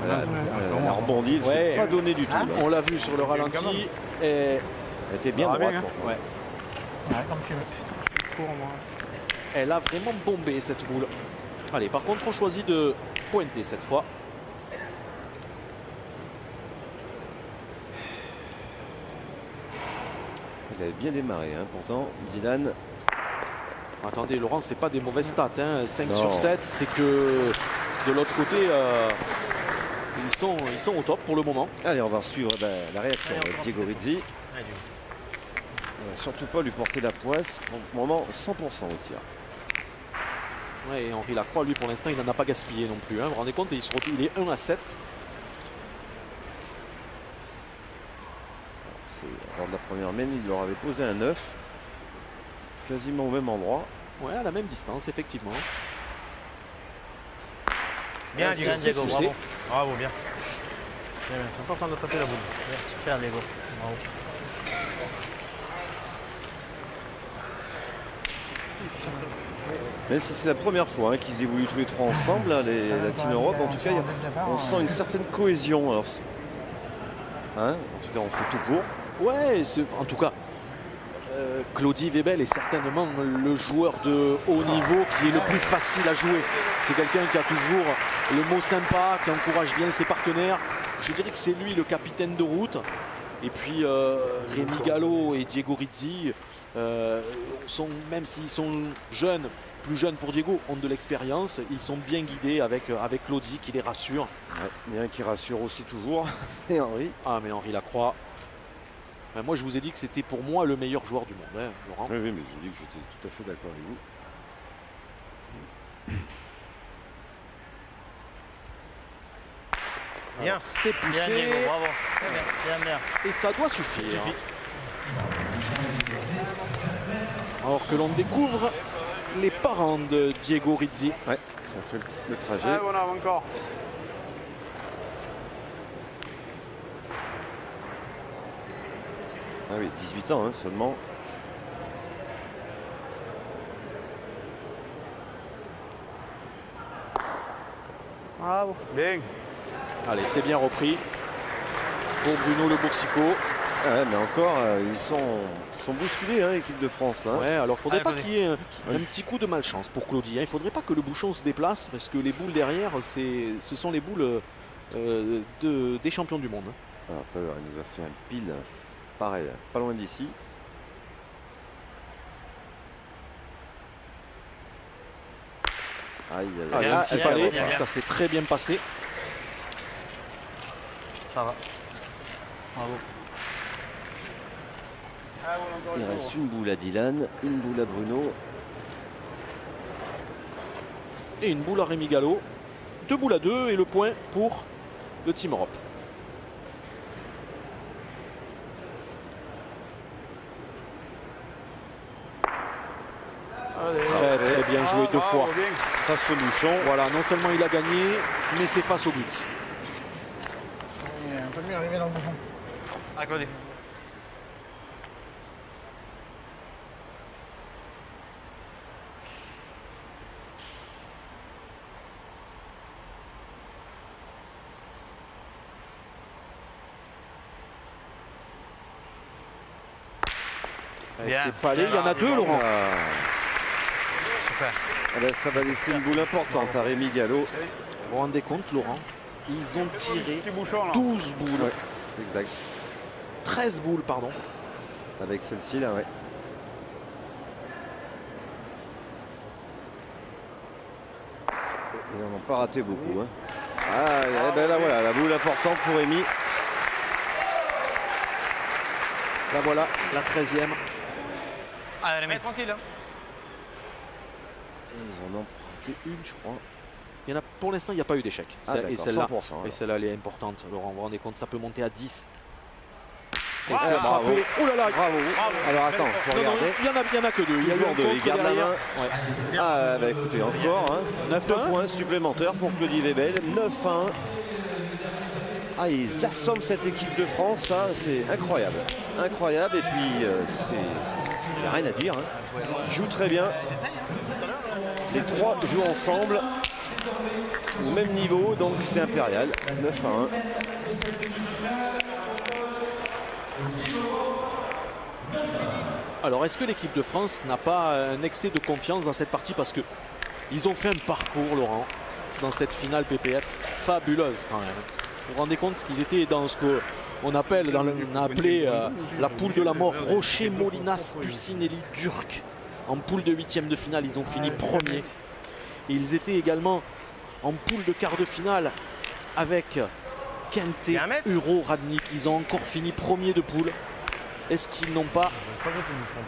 Elle a rebondi, elle s'est pas donné du tout. là. On l'a vu sur le ralenti. Et Elle était bien droite. pourtant. ouais, Ouais, comme tu veux. Putain, je suis court, moi. elle a vraiment bombé cette boule. Allez, par contre, on choisit de pointer cette fois. Elle avait bien démarré, hein. Pourtant Dylan. Attendez, Laurent, c'est pas des mauvaises stats. Hein. 5 Non. sur 7, c'est que de l'autre côté, ils sont au top pour le moment. Allez, on va suivre la réaction Allez, avec encore Diego un peu Rizzi. Allez, Diego. On va surtout pas lui porter la poisse. Pour le moment, 100% au tir. Ouais, et Henri Lacroix, lui, pour l'instant, il n'en a pas gaspillé non plus. Hein. Vous vous rendez compte, il est 1 à 7. Lors de la première mène, il leur avait posé un 9. Quasiment au même endroit. Ouais, à la même distance, effectivement. Bien, Bien, Diego, poussé. bravo. Bravo, bien. C'est important de taper la boule. Super, Diego. Bravo. Même si c'est la première fois qu'ils évoluent tous les trois ensemble, là, la Team Europe, en tout cas, on sent une certaine cohésion. Alors, en tout cas, on fait tout pour. Ouais, en tout cas, Claudie Webel est certainement le joueur de haut niveau qui est le plus facile à jouer. C'est quelqu'un qui a toujours le mot sympa, qui encourage bien ses partenaires. Je dirais que c'est lui le capitaine de route. Et puis Rémi Gallo et Diego Rizzi, même s'ils sont jeunes, plus jeunes pour Diego, ont de l'expérience. Ils sont bien guidés avec Claudie qui les rassure. Ouais, il y en a un qui rassure aussi toujours, c'est Henri. Ah mais Henri Lacroix. Ben, moi je vous ai dit que c'était pour moi le meilleur joueur du monde, hein, Laurent. Oui, mais je dis que j'étais tout à fait d'accord avec vous. Bien. C'est poussé. Bien, Diego, bravo. Bien, bien. Et ça doit suffire. Alors que l'on découvre les parents de Diego Rizzi. Ouais, ça fait le trajet. Ah, voilà, encore. Ah oui, 18 ans seulement. Bravo. Bien. Allez, c'est bien repris pour Bruno Le Boursicot. Ah, mais encore, ils sont bousculés, l'équipe de France. Là. Ouais, alors faudrait Ah, pas Claudie. qu'il y ait un petit coup de malchance pour Claudie. Il faudrait pas que le bouchon se déplace parce que les boules derrière, ce sont les boules des champions du monde. Alors, tout à l'heure, il nous a fait un pile pareil, pas loin d'ici. Aïe, aïe, Allez, un petit bien, palais, bien, bien. ça s'est très bien passé. Ça va. Bravo. Ah, voilà, encore Il une reste fois. une boule à Dylan, une boule à Bruno. Et une boule à Rémi Gallo. 2 boules à 2 et le point pour le Team Europe. Très très bien joué 2 fois. Bravo, bien. Face au bouchon. Voilà, non seulement il a gagné, mais c'est face au but. Il est un peu mieux arrivé dans le bouchon. À côté. Bien. C'est pas allé, il y en a 2, Laurent. Ah, Super. ah ben, ça va laisser une boule importante à Rémi Gallo. Vous vous rendez compte, Laurent? Ils ont tiré Petit bouchon, là. 12 boules. Ouais, exact. 13 boules, pardon. Avec celle-ci là, ouais. Ils n'en ont pas raté beaucoup. Ah, eh ben là voilà, la boule importante pour Rémi. Là voilà, la 13e. Allez, Rémi. Tranquille. hein. Et ils en ont raté une, je crois. Il y en a, pour l'instant, il n'y a pas eu d'échec. Ah, Et d'accord, celle-là, 100%, alors. et celle-là, elle est importante. Laurent, vous vous rendez compte, ça peut monter à 10. Et Ah, ça a bravo. frappé. Oh là là. Bravo. Alors attends, faut Non, non, regarder. il y en a que 2. Il y a eu Toujours un deux, contre il garde la derrière. main. Ouais. Ah bah écoutez, encore 9 2 points supplémentaires pour Claudie Webel. 9-1. Ah, ils assomment cette équipe de France, là, c'est incroyable. Incroyable, et puis il n'y a rien à dire. Ils jouent très bien. Les trois jouent ensemble au même niveau, donc c'est impérial. 9-1. Alors, est-ce que l'équipe de France n'a pas un excès de confiance dans cette partie? Parce que ils ont fait un parcours, Laurent, dans cette finale PPF fabuleuse quand même. Vous vous rendez compte qu'ils étaient dans ce qu'on appelle, on a appelé la poule de la mort, Rocher, Molinas, Puccinelli, Durk. En poule de 8e de finale, ils ont fini premier. Et ils étaient également en poule de quart de finale avec Kente, Uro, Radnik. Ils ont encore fini premier de poule. Est-ce qu'ils n'ont pas,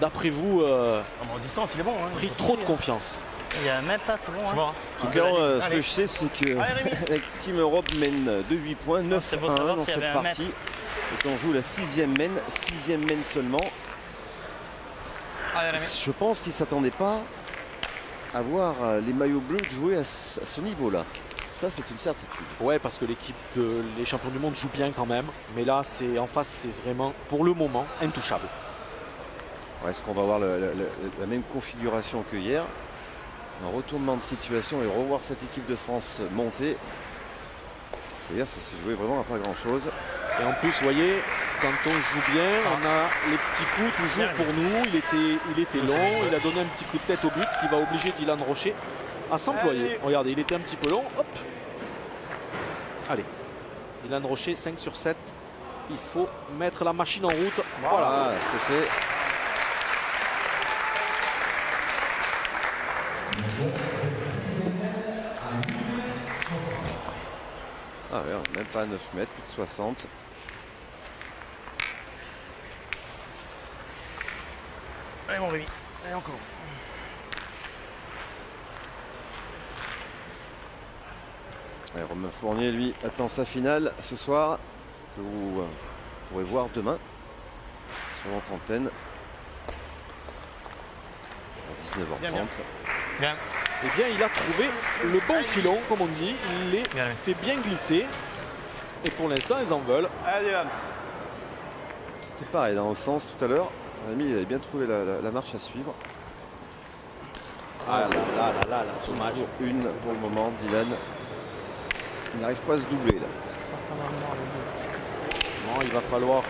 d'après vous, En distance, il est bon. Hein. pris trop de confiance? Il y a un mètre là, c'est bon. Hein. En tout cas, ce que je sais, c'est que la Team Europe mène de 8 points, 9-1 dans cette partie. Et qu'on joue la 6e mène seulement. Allez, Rémi. Je pense qu'ils ne s'attendaient pas à voir les maillots bleus jouer à ce niveau-là. Ça, c'est une certitude. Ouais, parce que l'équipe les champions du monde jouent bien quand même. Mais là, en face, c'est vraiment, pour le moment, intouchable. Est-ce qu'on va avoir la même configuration que hier? Un retournement de situation et revoir cette équipe de France monter. Parce que hier, ça s'est joué vraiment à pas grand-chose. Et en plus, vous voyez, quand on joue bien, on a les petits coups toujours pour nous. Il était long, il a donné un petit coup de tête au but, ce qui va obliger Dylan Rocher à s'employer. Regardez, il était un petit peu long. Hop. Allez, Dylan Rocher, 5 sur 7. Il faut mettre la machine en route. Voilà, c'était... Ah ouais, même pas à 9 mètres, plus de 60. Allez mon Rémi, allez encore. Allez, Romain Fournier, lui, attend sa finale ce soir, que vous pourrez voir demain sur notre antenne à 19h30. Bien. Eh bien, il a trouvé le bon filon, comme on dit. Il les fait bien glisser. Et pour l'instant, ils en veulent. Allez, Dylan. C'était pareil dans le sens tout à l'heure. Rémi, il avait bien trouvé la marche à suivre. Ah là, dommage. Une pour le moment, Dylan. Il n'arrive pas à se doubler là. Non, il va falloir.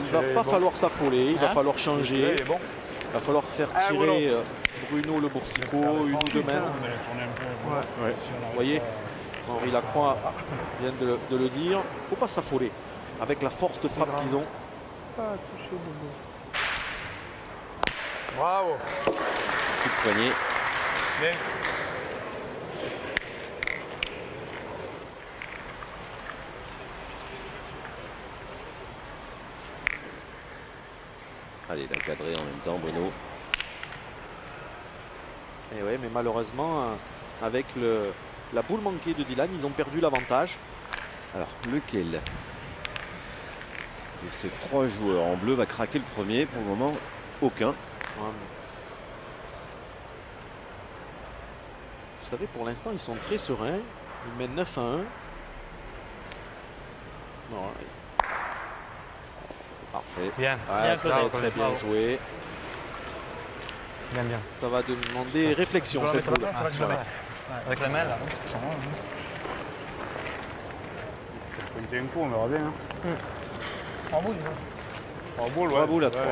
Il va pas falloir s'affoler. Il va falloir changer. Il va falloir faire tirer Bruno Le Boursicot une ou deux mains. Vous voyez, Henri Lacroix vient de le dire. Il ne faut pas s'affoler avec la forte frappe qu'ils ont. Pas touché Bobo. Bravo. Coup de poignet. Bien. Allez, il a cadré en même temps, Bruno. Et ouais, mais malheureusement, avec la boule manquée de Dylan, ils ont perdu l'avantage. Alors, lequel de ces trois joueurs en bleu va craquer le premier? Pour le moment, aucun. Vous savez, pour l'instant, ils sont très sereins. Ils mènent 9 à 1. Parfait. Bien. Très bien joué. Bien. Ça va demander réflexion, cette boule. Avec la main, là. Pointer un coup, on verra bien. Hein. 3 boules, ça. 3 boules, 3 boules à 3.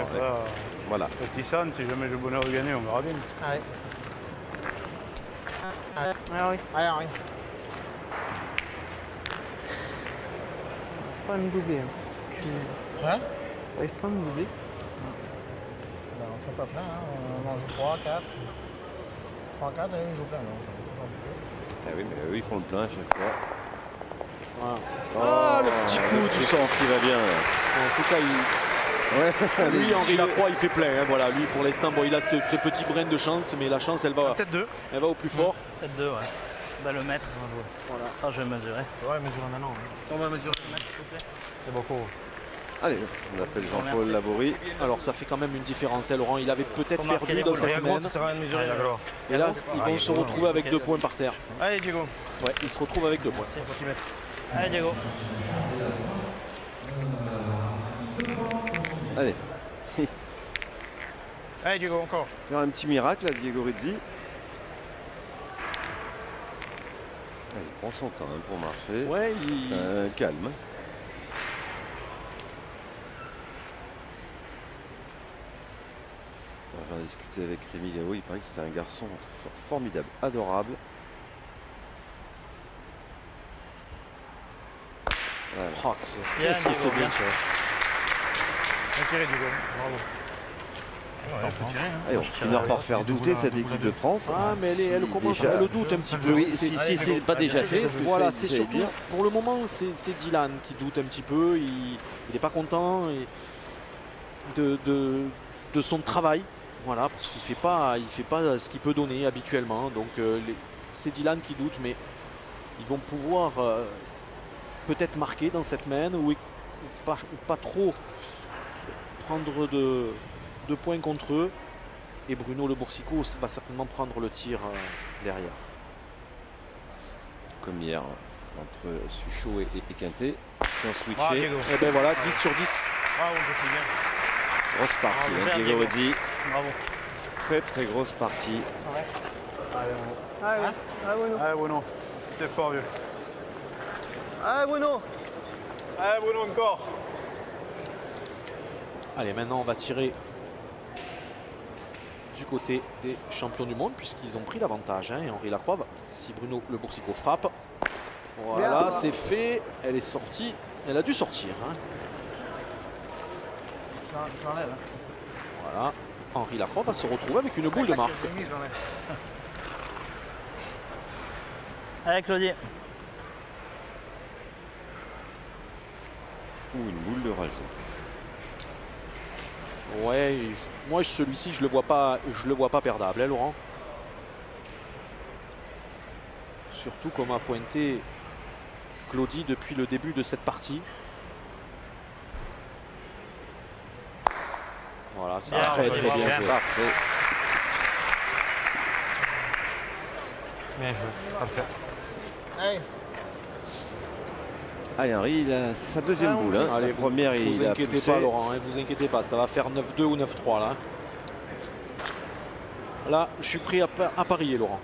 Voilà. Petit San, si jamais j'ai le bonheur de gagner, on verra bien. Allez. Allez. Pas à me doubler. Hein? T'arrives pas à me doubler? Ben, on fait pas plein, hein. On en joue 3, 4. 3, 4, et on joue plein. Ah oui, mais eux, ils font le plein à chaque fois. Ah, le petit coup du centre qui va bien. En tout cas, lui, Henri Lacroix, il fait plein. Hein, voilà, lui, pour l'instant, bon, il a ce petit brin de chance, mais la chance, elle va au plus fort. Peut-être 2, ouais. Bah, le mètre. Voilà. Ah, je vais mesurer. Ouais, mesurer maintenant. Hein. On va mesurer le mètre, s'il vous plaît. C'est beaucoup. Allez, on appelle Jean-Paul Laborie. Alors ça fait quand même une différence, hein, Laurent. Il avait peut-être perdu dans cette semaine. Et là, ils vont se retrouver avec 2 points par terre. Allez, Diego. Ouais, ils se retrouvent avec 2 points. Allez, Diego. Allez. Allez, Diego, encore. Faire un petit miracle à Diego Rizzi. Il prend son temps hein, pour marcher. Ouais, c'est un calme. J'en ai discuté avec Rémi Gallo, il paraît que c'est un garçon formidable, adorable. Voilà. Oh, qu'est-ce que c'est bien tiré. Bien tiré, Diego. Bravo. Allez, on finira par faire douter cette équipe de France. Ah, mais elle commence à le doute un petit peu. Oui, si c'est pas déjà fait. Voilà, c'est surtout, pour le moment, c'est Dylan qui doute un petit peu. Il n'est pas content de son travail. Voilà, parce qu'il fait pas ce qu'il peut donner habituellement. Donc c'est Dylan qui doute, mais ils vont pouvoir peut-être marquer dans cette main ou pas trop prendre de points contre eux. Et Bruno Le Boursicot va certainement prendre le tir derrière. comme hier entre Suchot et Quintet qui ont switché. Bravo, Diego. Et ben voilà, 10 sur 10. Bravo, c'est bien. Grosse partie, Bravo, hein, Diego Rodi. Bravo. Très très grosse partie. Allez, Bruno. Allez, Bruno. C'était fort, vieux. Allez, Bruno. Allez, Bruno, encore. Allez, maintenant on va tirer du côté des champions du monde puisqu'ils ont pris l'avantage. Hein, et Henri Lacroix, si Bruno Le Boursicot frappe, voilà, c'est fait. Elle est sortie. Elle a dû sortir. Hein. Je l'enlève. Voilà. Henri Lacroix va se retrouver avec une boule de marque. Allez, Claudie. Ou une boule de rajout. Ouais, moi celui-ci je le vois pas perdable, hein, Laurent. Surtout comme a pointé Claudie depuis le début de cette partie. Voilà, c'est très très bien joué. Parfait. Bien joué, parfait. Hey. Allez Henri, c'est sa deuxième boule. Hein. Allez, la première, il vous a inquiétez poussé. pas Laurent, hein, vous inquiétez pas, ça va faire 9-2 ou 9-3 là. Là, je suis prêt à parier Laurent.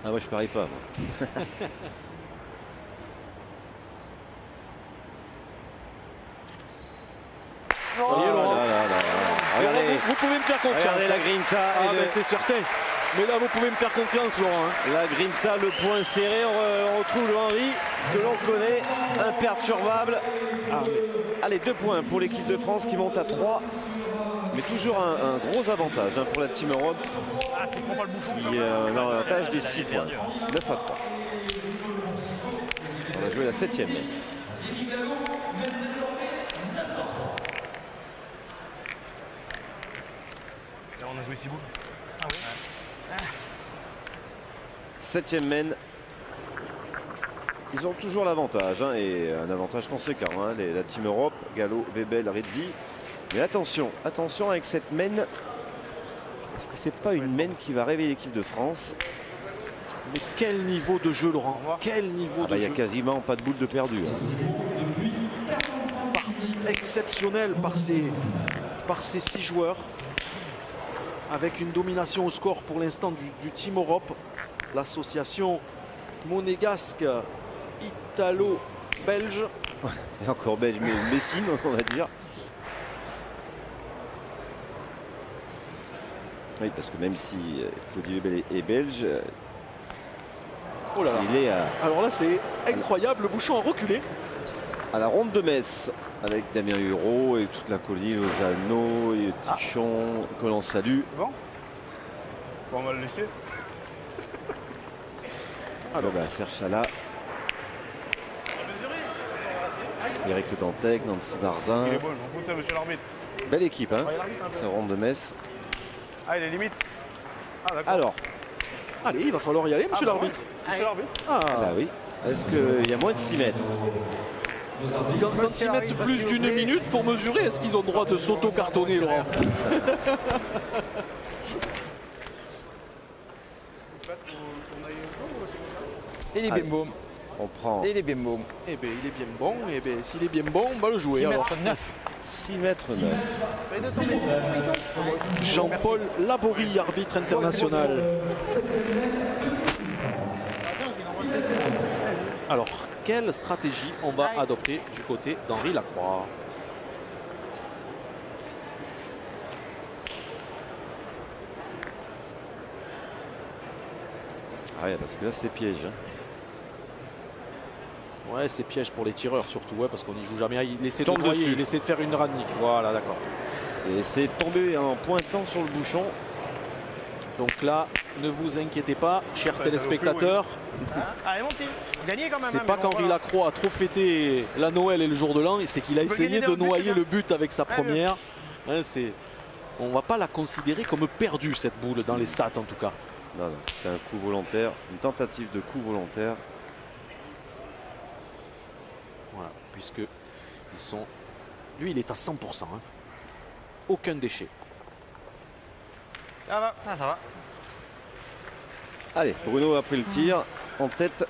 Ah moi je parie pas. Moi. Voyez, Laurent. Regardez, Vous pouvez me faire confiance. regardez la hein. grinta. Ah, et ben, c'est certain. Mais là, vous pouvez me faire confiance, Laurent. Hein. la grinta, le point serré. On retrouve le Henri que l'on connaît, imperturbable. Allez, 2 points pour l'équipe de France qui monte à 3. Mais toujours un gros avantage hein, pour la Team Europe. Ah, c'est prend pas le bouchon. Qui a un avantage des 6 points. 9 à 3. On va jouer la 7e. Là, on a joué 6 boules. 7e mène. Ils ont toujours l'avantage hein, et un avantage conséquent. Hein, la Team Europe, Gallo, Webel, Rizzi. Mais attention, attention avec cette mène. Est-ce que c'est pas une mène qui va réveiller l'équipe de France? Mais quel niveau de jeu, Laurent. Quel niveau de Il n'y jeu. a quasiment pas de boule de perdu. Hein. Partie exceptionnelle par ces 6 joueurs. Avec une domination au score pour l'instant du Team Europe. L'association monégasque italo-belge. Et encore belge, mais Messine, on va dire. Oui, parce que même si Claudie Lebel est belge, Oh là là. il est Alors là, c'est incroyable. Le bouchon a reculé. à la ronde de Metz avec Damien Hureau et toute la colline, Lozano et Tichon, que l'on salue. Bon, on va le laisser. Alors, Serge Chalat, Eric Le Dantec, Nancy Barzin. Il est bon, on compte, monsieur l'arbitre. Belle équipe, hein, Voyez l'arbitre un peu. cette ronde de Metz. Ah, il est limite. Ah, d'accord. Alors, Allez, il va falloir y aller, monsieur l'arbitre. Monsieur l'arbitre. Ah, bah oui, est-ce qu'il y a moins de 6 mètres? quand ils mettent plus d'1 minute pour mesurer, est-ce qu'ils ont le droit de s'auto-cartonner, Laurent? Et les bim On prend Et les bim boum. Eh bien, il est bien bon. Eh bien, s'il est bien bon, on va le jouer. Alors, 6 mètres 9. Jean-Paul Laborie, arbitre international. Alors, quelle stratégie on va adopter du côté d'Henri Lacroix? Ah ouais, parce que là, c'est piège. Hein. Ouais, c'est piège pour les tireurs surtout, ouais, parce qu'on n'y joue jamais. Il essaie de Tombe noyer, dessus. il essaie de faire une ranique. Voilà, d'accord. Et c'est tombé en pointant sur le bouchon. Donc là, ne vous inquiétez pas, chers téléspectateurs. Allez, mon petit. Gagnez quand même. C'est hein, pas mais bon, qu'Henri voilà. Lacroix a trop fêté la Noël et le jour de l'an, c'est qu'il a Tu peux essayé gagner de des buts, noyer c'est le bien. but avec sa Allez, première. Hein, on va pas la considérer comme perdue, cette boule, dans les stats en tout cas. Non, non, c'était un coup volontaire, une tentative de coup volontaire. Voilà, puisque ils sont. Lui, il est à 100%. Hein. Aucun déchet. Ça va. Ah, ça va. Allez, Bruno a pris le tir en tête.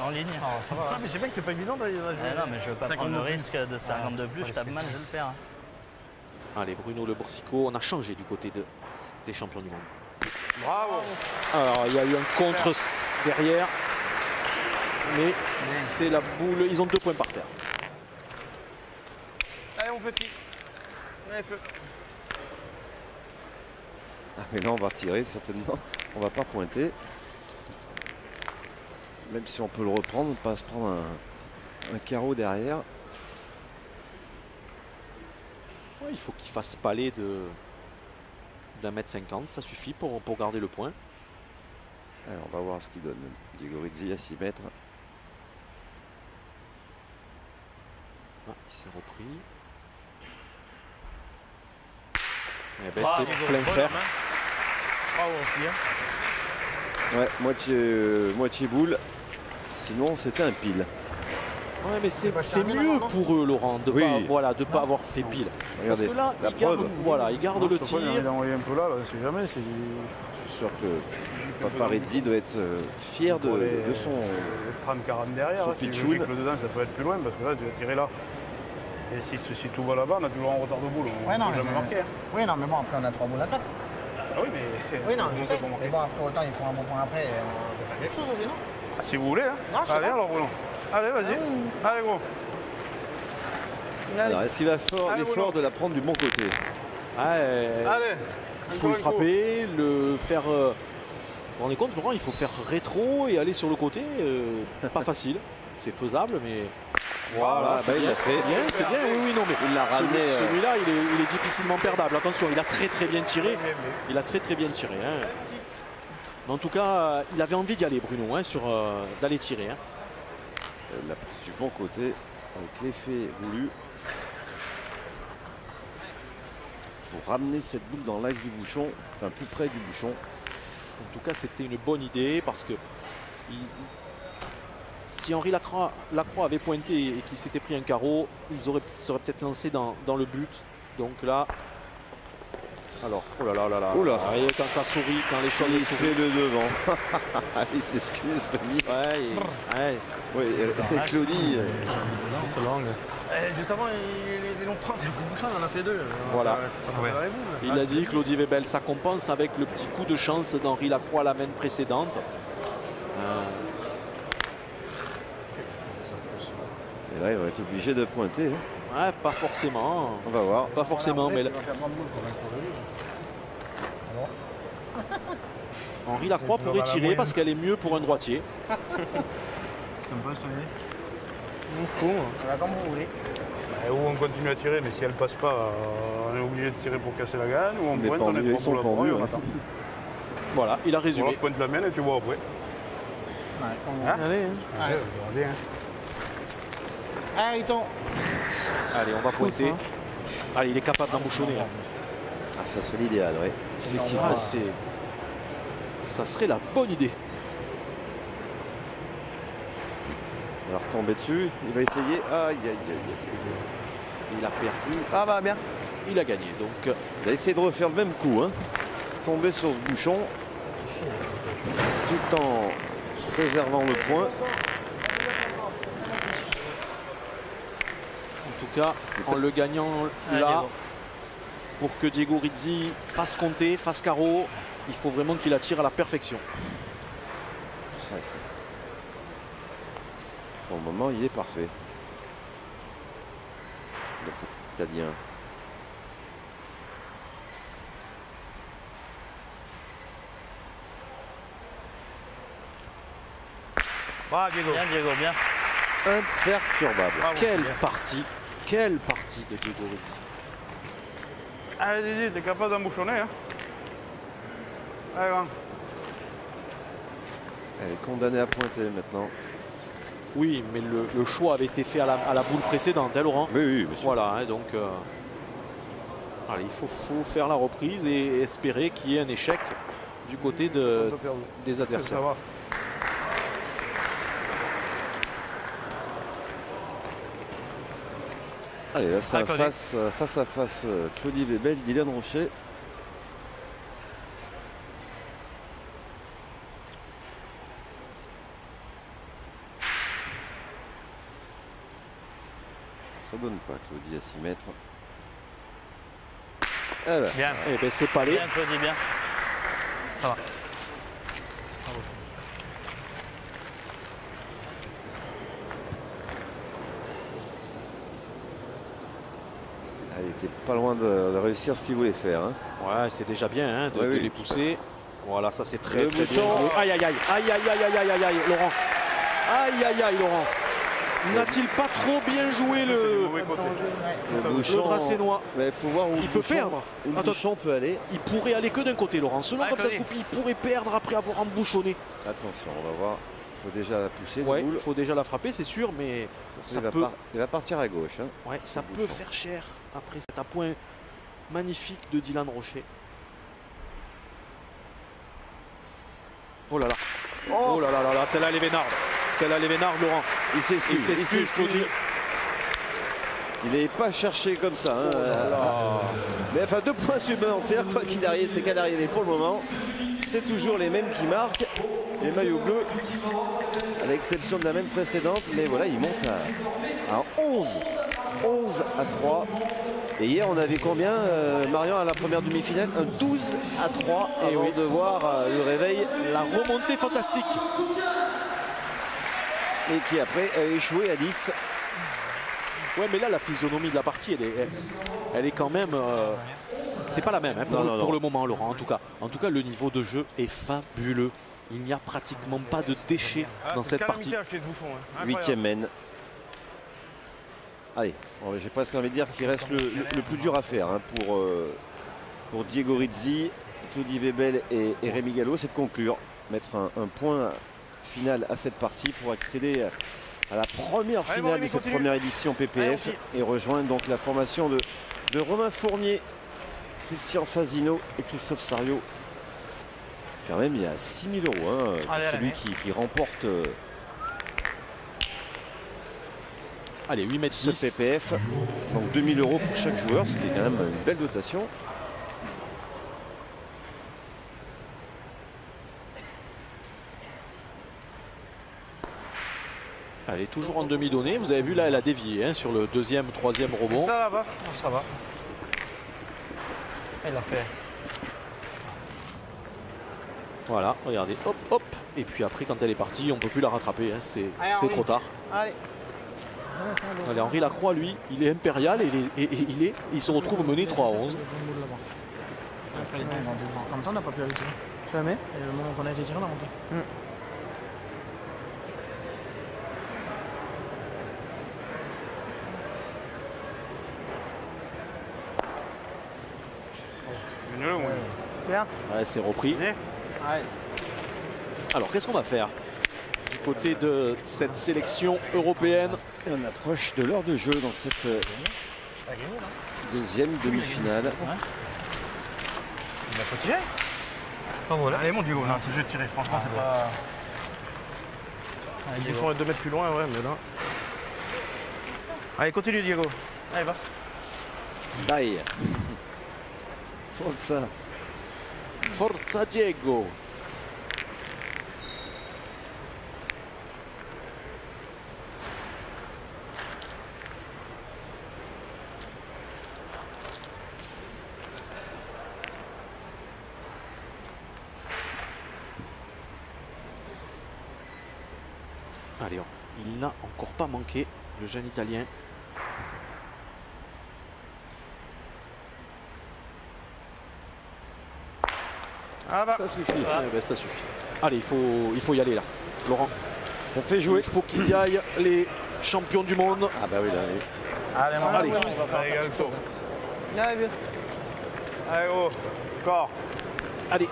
En ligne. Ça va. Mais je sais bien que c'est pas évident d'aller jouer. Non, mais je veux pas prendre le risque de 50 de plus. Je tape mal, je le perds. Allez, Bruno Le Boursicot, on a changé du côté des champions du monde. Bravo. Alors, il y a eu un contre derrière. Mais c'est la boule. Ils ont 2 points par terre. Allez, mon petit. Allez, feu. Ah, mais là, on va tirer certainement. On va pas pointer. Même si on peut le reprendre, pas se prendre un carreau derrière. Ouais, il faut qu'il fasse palais d'1,50 m, ça suffit pour garder le point. Alors, on va voir ce qu'il donne. Diego Rizzi à 6 mètres. Ah, il s'est repris. Eh ben, c'est plein fer. Bravo, tir. Ouais, moitié boule. Sinon, c'était un pile. Ouais, mais c'est mieux pour eux, Laurent, de ne pas avoir fait pile. Regardez, parce que là, la preuve. Ils gardent le tir. Il a envoyé un peu là, c'est jamais. Je suis sûr que Paparizzi doit être fier de son 30-40 derrière, son si le pitchoun. gicle dedans, ça peut être plus loin, parce que là, tu vas tirer là. Et si tout va là-bas, on a toujours un retard de boule. On ne peut jamais marquer. Oui, non, mais bon, après, on a 3 boules à 4. Ah oui, mais. Oui, non, je on sais. peut pas marquer. Mais bon, après, autant, il faut un bon point après. On peut faire quelque chose aussi, non? Ah, si vous voulez, hein. Non, je sais allez, pas. alors, Bruno. Allez, vas-y. Allez, gros. Alors, est-ce qu'il va faire Allez, l'effort Bruno. de la prendre du bon côté? Allez. Il faut le frapper, le faire. Vous vous rendez compte, Laurent, il faut faire rétro et aller sur le côté. Pas facile. C'est faisable, mais. Voilà, c'est il bien, l'a fait. c'est bien, oui, non, mais Il l'a ramené. celui-là, il est difficilement perdable. Attention, il a très bien tiré. Il a très bien tiré. Hein. Mais en tout cas, il avait envie d'y aller, Bruno, hein, d'aller tirer. Hein. Il l'a pris du bon côté avec l'effet voulu. Pour ramener cette boule dans l'axe du bouchon, enfin plus près du bouchon. En tout cas, c'était une bonne idée parce que si Henri Lacroix avait pointé et qu'il s'était pris un carreau, ils seraient peut-être lancés dans le but. Donc là, alors, oh là là. Oula. Vous voyez, quand ça sourit, quand les choses Il sourient. fait le devant. Il s'excuse, Rémi. Oui, et Claudie. Juste longue. Juste avant, les longs 30, on en a fait 2. Voilà. Il a dit, Claudie Webel, ça compense avec le petit coup de chance d'Henri Lacroix la main précédente. Et là, il va être obligé de pointer. Hein. Ouais, pas forcément. On va voir. Pas forcément, mais là, Henri Lacroix pourrait tirer parce qu'elle est mieux pour un droitier. On fout. Comme vous voulez. Ou on continue à tirer, mais si elle passe pas, on est obligé de tirer pour casser la gagne. Ou on Les pointe, on pendus, est ils trop sont pour la pendus, droite, hein. on attend. Voilà, il a Ou alors résumé. je pointe la mienne et tu vois après. Allez, regardez. Ah, Riton. Allez, on va pointer. Allez, il est capable d'embouchonner. Hein. Ah, ça serait l'idéal, oui. Effectivement. Ah, ça serait la bonne idée. Il va retomber dessus. Il va essayer. Aïe, aïe, aïe. Il a perdu. Ah bah bien. Il a gagné. Donc, Il a essayé de refaire le même coup. Hein. Tomber sur ce bouchon. Tout en préservant le point. en tout cas, en le gagnant là, pour que Diego Rizzi fasse compter, fasse carreau, il faut vraiment qu'il attire à la perfection. Pour le moment, il est parfait. Le petit Italien. Bravo, Diego. Bien, Diego, bien. Imperturbable. Bravo, Quelle bien. partie de Diego Rizzi. Allez, Didier, t'es capable d'embouchonner. Hein. Allez, grand. Elle est condamnée à pointer maintenant. Oui, mais le choix avait été fait à la boule précédente, hein, Laurent. Oui, oui, monsieur. Voilà, hein, donc allez, il faut faire la reprise et espérer qu'il y ait un échec du côté des adversaires. Ça va. Allez, là, c'est un Claudie. face à face. Claudie Webel, Dylan Rocher. Ça donne quoi, Claudie, à 6 mètres? Ah bah. Bien. Eh ben c'est pas les. Bien, Claudie, bien. Ça va. Bravo. Il était pas loin de réussir ce qu'il voulait faire. Hein. Ouais, c'est déjà bien hein, de Oui. les pousser. Voilà, ça c'est très Le très bouchon. bien joué. Aïe aïe aïe, aïe aïe aïe aïe aïe aïe aïe, Laurent. Aïe aïe aïe, Laurent. N'a-t-il pas trop bien joué le Dracénois? Il faut voir où il peut perdre. Où le bouchon peut aller. Il pourrait aller que d'un côté, Laurent. Selon comme ça se coupe, il pourrait perdre après avoir embouchonné. Attention, on va voir. Il faut déjà la pousser. Ouais, il faut déjà la frapper, c'est sûr, mais ça peut. Il va partir à gauche. Hein, ouais, ça peut faire cher après cet appoint magnifique de Dylan Rocher. Oh là là. Oh là là là là, celle-là, elle est vénarde. Celle-là, elle est vénarde, Laurent. Il s'excuse, Claudie. Il n'est pas cherché comme ça. Hein. Mais enfin, 2 points supplémentaires, quoi qu'il arrive, c'est qu'à l'arrivée pour le moment. C'est toujours les mêmes qui marquent. Les maillots bleus, à l'exception de la main précédente. Mais voilà, il monte à 11. 11 à 3. Et hier, on avait combien, Marion, à la première demi-finale? Un 12 à 3 avant de voir le réveil. La remontée fantastique. Et qui après a échoué à 10. Ouais, mais là, la physionomie de la partie, elle est quand même... c'est pas la même hein, pour le moment, Laurent, en tout cas. En tout cas, le niveau de jeu est fabuleux. Il n'y a pratiquement pas de déchets dans cette partie. 8e mène. Allez, j'ai presque envie de dire qu'il reste le plus dur à faire hein, pour Diego Rizzi, Claudie Webel et Rémi Gallo, c'est de conclure, mettre un point final à cette partie pour accéder à la première finale de cette première édition PPF et rejoindre donc la formation de Romain Fournier, Christian Fazino et Christophe Sario. Quand même, il y a 6 000 € hein, pour celui qui remporte allez, 8 mètres ce PPF. Donc 2 000 € pour chaque joueur, ce qui est quand même une belle dotation. Elle est toujours en demi-donnée. Vous avez vu là, elle a dévié hein, sur le 2e, 3e rebond. Ça va, ça va. Elle l'a fait. Voilà, regardez, hop, hop. Et puis après, quand elle est partie, on ne peut plus la rattraper. Hein. C'est trop tard. Allez. Allez, Henri Lacroix, lui, il est impérial et il se retrouve mené 3 à 11. Comme ça, on n'a pas pu aller tirer. Jamais. Et le moment qu'on a été tiré, on a monté. Bien. Ouais, c'est repris. Ouais. Alors, qu'est-ce qu'on va faire du côté de cette sélection européenne? Et on approche de l'heure de jeu dans cette deuxième demi-finale. Il faut tirer. Oh, voilà. Allez, mon Diego, c'est le jeu de tirer. Franchement, c'est pas. Si le bouchon est 2 mètres plus loin, ouais, mais là. Allez, continue, Diego. Allez, va. Bye. Forza. Forza Diego. Allez, il n'a encore pas manqué, le jeune Italien. Ah bah. Ça suffit. Ah, ben, ça suffit. Allez, il faut y aller là. Laurent. Ça fait jouer. Il faut qu'ils y aillent, les champions du monde. Ah bah oui, là. Allez, allez. on va faire quelque chose. Allez, oh, corps. Allez.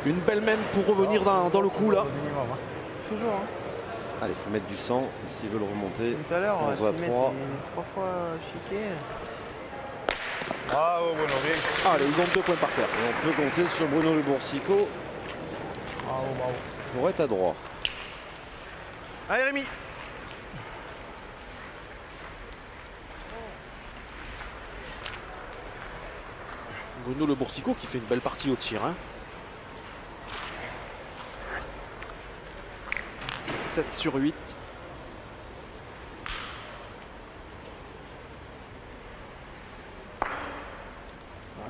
Une belle main pour revenir dans le coup là. Toujours. Hein. Allez, il faut mettre du sang s'ils veulent remonter. Tout à l'heure, on voit 3. 3 fois chiqué. Bravo, Bruno. Allez, ils ont 2 points par terre. Et on peut compter sur Bruno Le Boursico. Bravo. Pour être à droit. Allez, Rémi. Bruno Le Boursico qui fait une belle partie au tir. Hein. 7 sur 8.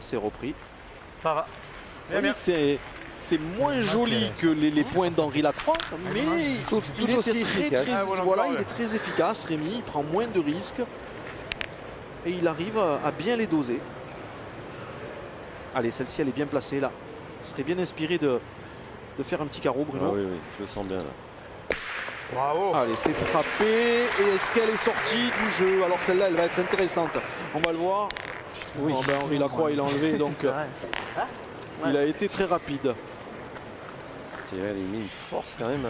c'est repris. Ça va. Oui, c'est moins joli que les points d'Henri Lacroix, mais il est très efficace, Rémi. Il prend moins de risques et il arrive à bien les doser. Allez, celle-ci, elle est bien placée là. Il serait bien inspiré de faire un petit carreau, Bruno. Ah oui, je le sens bien là. Bravo. Allez, c'est frappé. Et est-ce qu'elle est sortie du jeu? Alors celle-là, elle va être intéressante. On va le voir. Oui. Oh, ben, Henri Lacroix, il a enlevé, donc il a été très rapide. Il a mis une force quand même.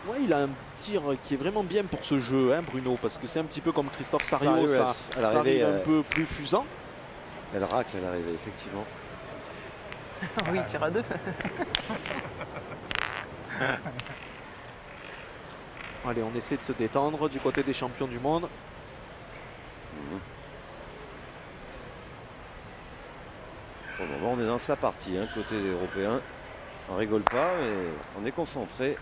Ouais, il a un tir qui est vraiment bien pour ce jeu, hein, Bruno, parce que c'est un petit peu comme Christophe Sarrio, ça arrive un peu plus fusant. Elle racle à l'arrivée, effectivement. Oui, il tire à 2. Allez, on essaie de se détendre du côté des champions du monde. Pour le moment, on est dans sa partie, hein, côté européen. On rigole pas, mais on est concentré.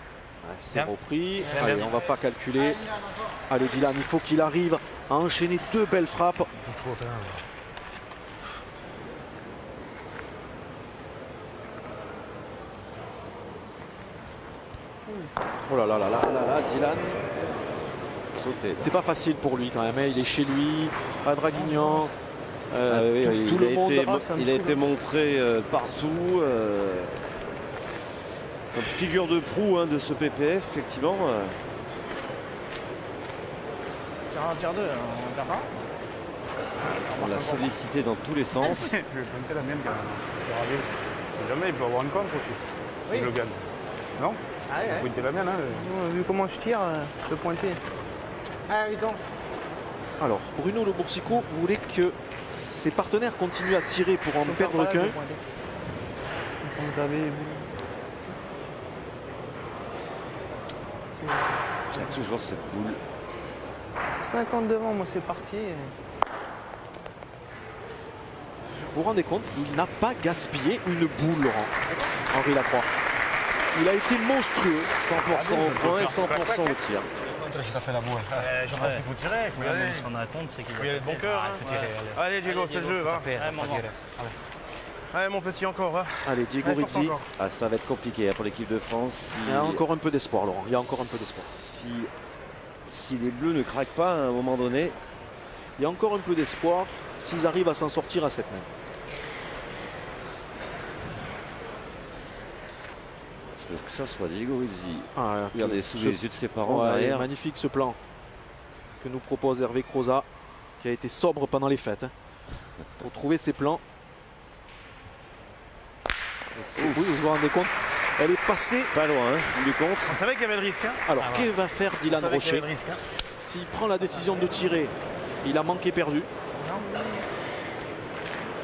C'est repris. Allez, on va pas calculer. Allez, Dylan, il faut qu'il arrive à enchaîner 2 belles frappes. Touche trop tard. Oh là là là là là là, Dylan. C'est pas facile pour lui quand même, hein. Il est chez lui, pas Draguignan. Il a été montré partout. Comme figure de proue, hein, de ce PPF, effectivement. C'est un tir 2, on perd pas. On l'a sollicité dans tous les sens. Je vais pointer la mienne quand même. Si jamais il peut avoir une contre aussi. Si je le gagne. Non? Ah ouais. Pointer la mienne. Hein. Vu comment je tire, je peux pointer. Ah oui, donc. Alors, Bruno Le Boursicot voulait que ses partenaires continuent à tirer pour en perdre qu'un. Est-ce qu'on peut les boules? Il y a toujours cette boule. 50 devant, moi c'est parti. Vous vous rendez compte, il n'a pas gaspillé une boule, Laurent. Henri Lacroix. Il a été monstrueux. 100% au point et 100% au tir. Je t'ai fait la boule. Je pense qu'il faut tirer, il faut y aller. Ce qu'on a compte, c'est qu'il faut y aller de bon cœur. Il faut tirer. Allez, Diego, c'est le jeu, va. Allez, mon petit, encore, va. Allez, Diego Rizzi. Ah, ça va être compliqué, hein, pour l'équipe de France. Il y a encore un peu d'espoir, Laurent. Il y a encore un peu d'espoir. Si les Bleus ne craquent pas à un moment donné. Il y a encore un peu d'espoir s'ils arrivent à s'en sortir à 7 mains. Que ça soit Diego Rizzi. Ah, regardez sous les yeux de ses parents derrière. Magnifique ce plan que nous propose Hervé Croza, qui a été sobre pendant les fêtes, hein, pour trouver ses plans. Oui, vous vous rendez compte, elle est passée pas loin, hein, du contre. On savait qu'il y avait le risque. Hein. Alors, que va faire Dylan Rocher? Hein. S'il prend la décision de tirer, il a manqué perdu.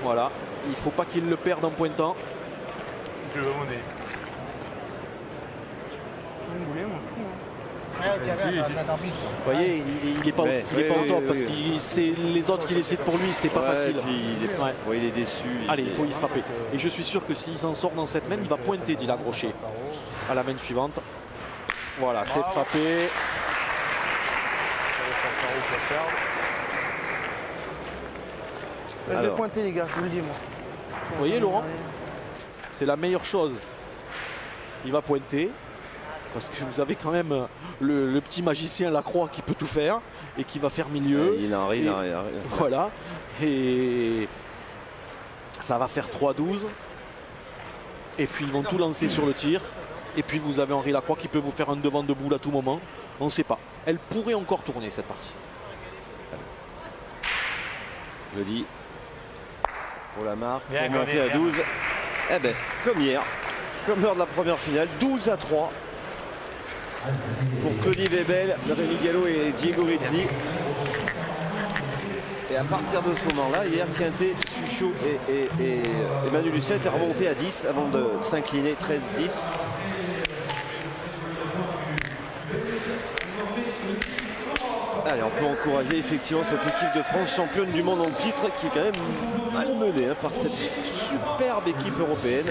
Voilà, il ne faut pas qu'il le perde en pointant. Si tu veux, on est. Vous voyez, il n'est pas, au top parce que c'est les autres qui décident pour lui, c'est pas facile. Il est déçu. Allez, il faut y frapper. Et je suis sûr que s'il s'en sort dans cette main, il va pointer Dylan Rocher à la main suivante. Voilà, c'est frappé. Je vais pointer, les gars, je vous le dis, moi. Vous voyez, Laurent, c'est la meilleure chose. Il va pointer. Parce que vous avez quand même le petit magicien Lacroix qui peut tout faire et qui va faire milieu. Il a rien. Voilà. Et ça va faire 3-12. Et puis ils vont tout lancer sur le tir. Et puis vous avez Henri Lacroix qui peut vous faire un devant de boule à tout moment. On ne sait pas. Elle pourrait encore tourner cette partie. Je le dis. Pour la marque, pour monter à 12. Eh ben, comme hier. Comme lors de la première finale, 12-3. Pour Claudie Webel, Rémi Gallo et Diego Rizzi. Et à partir de ce moment-là, hier, Quintet, Suchot et Manu Lucien étaient remontés à 10 avant de s'incliner 13-10. Allez, on peut encourager effectivement cette équipe de France, championne du monde en titre, qui est quand même malmenée, hein, par cette superbe équipe européenne.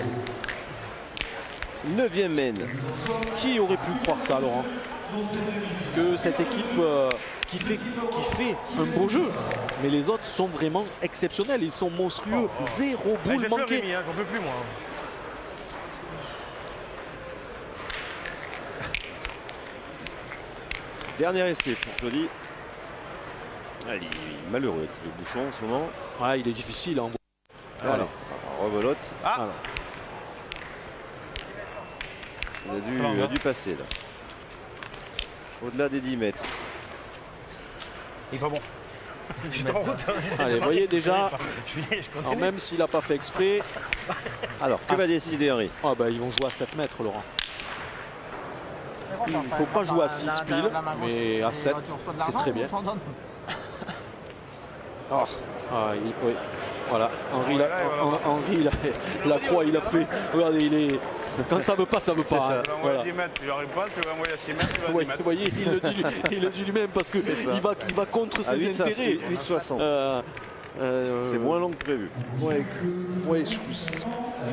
9e mène. Qui aurait pu croire ça, Laurent? que cette équipe qui fait un beau jeu. Mais les autres sont vraiment exceptionnels. Ils sont monstrueux. Zéro boule manquée. J'en peux plus, moi. Dernier essai pour Claudie. Ah, il est malheureux avec le bouchon en ce moment. Ouais, il est difficile. Hein. Alors, rebelote. Ah. Il a dû passer là. Au-delà des 10 mètres. Il est pas bon. Je suis en route. Allez, vous voyez déjà, alors même s'il n'a pas fait exprès. Alors, que va décider Henri? Ah bah, ils vont jouer à 7 mètres, Laurent. Il ne faut pas jouer à 6 pile, mais à 7, c'est très bien. Oh. Ah, oui. Voilà, Henri, la croix, il a fait. Regardez, il est. Quand ça veut pas, ça veut pas. Ça. Hein. Voilà. À 10 mètres, tu n'arrives pas, tu vas envoyer à 6 mètres, tu vas à 10 mètres. Vous voyez, il le dit lui-même parce qu'il va contre ses intérêts. 8,60. C'est moins long que prévu. Ouais,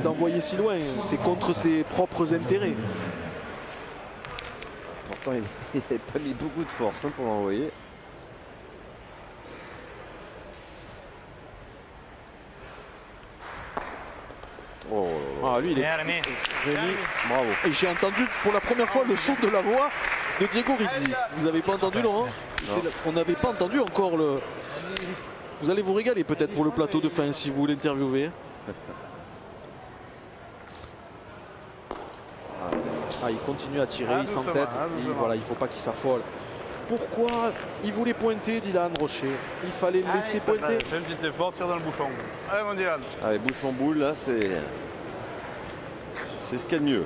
d'envoyer si loin, c'est contre ses propres intérêts. Pourtant, il n'avait pas mis beaucoup de force pour l'envoyer. Oh, ah, lui, il est. Rémi. Bravo. Et j'ai entendu pour la première fois le son de la voix de Diego Rizzi. Vous n'avez pas entendu, Laurent? On n'avait pas entendu encore le. Vous allez vous régaler peut-être pour le plateau de fin si vous l'interviewez. Ah, il continue à tirer, il s'entête. Voilà, il ne faut pas qu'il s'affole. Pourquoi il voulait pointer, Dylan Rocher? Il fallait le laisser pointer. Fais un petit effort, tire dans le bouchon. Allez, mon Dylan. Allez, bouchon boule, là, c'est ce qu'il y a de mieux.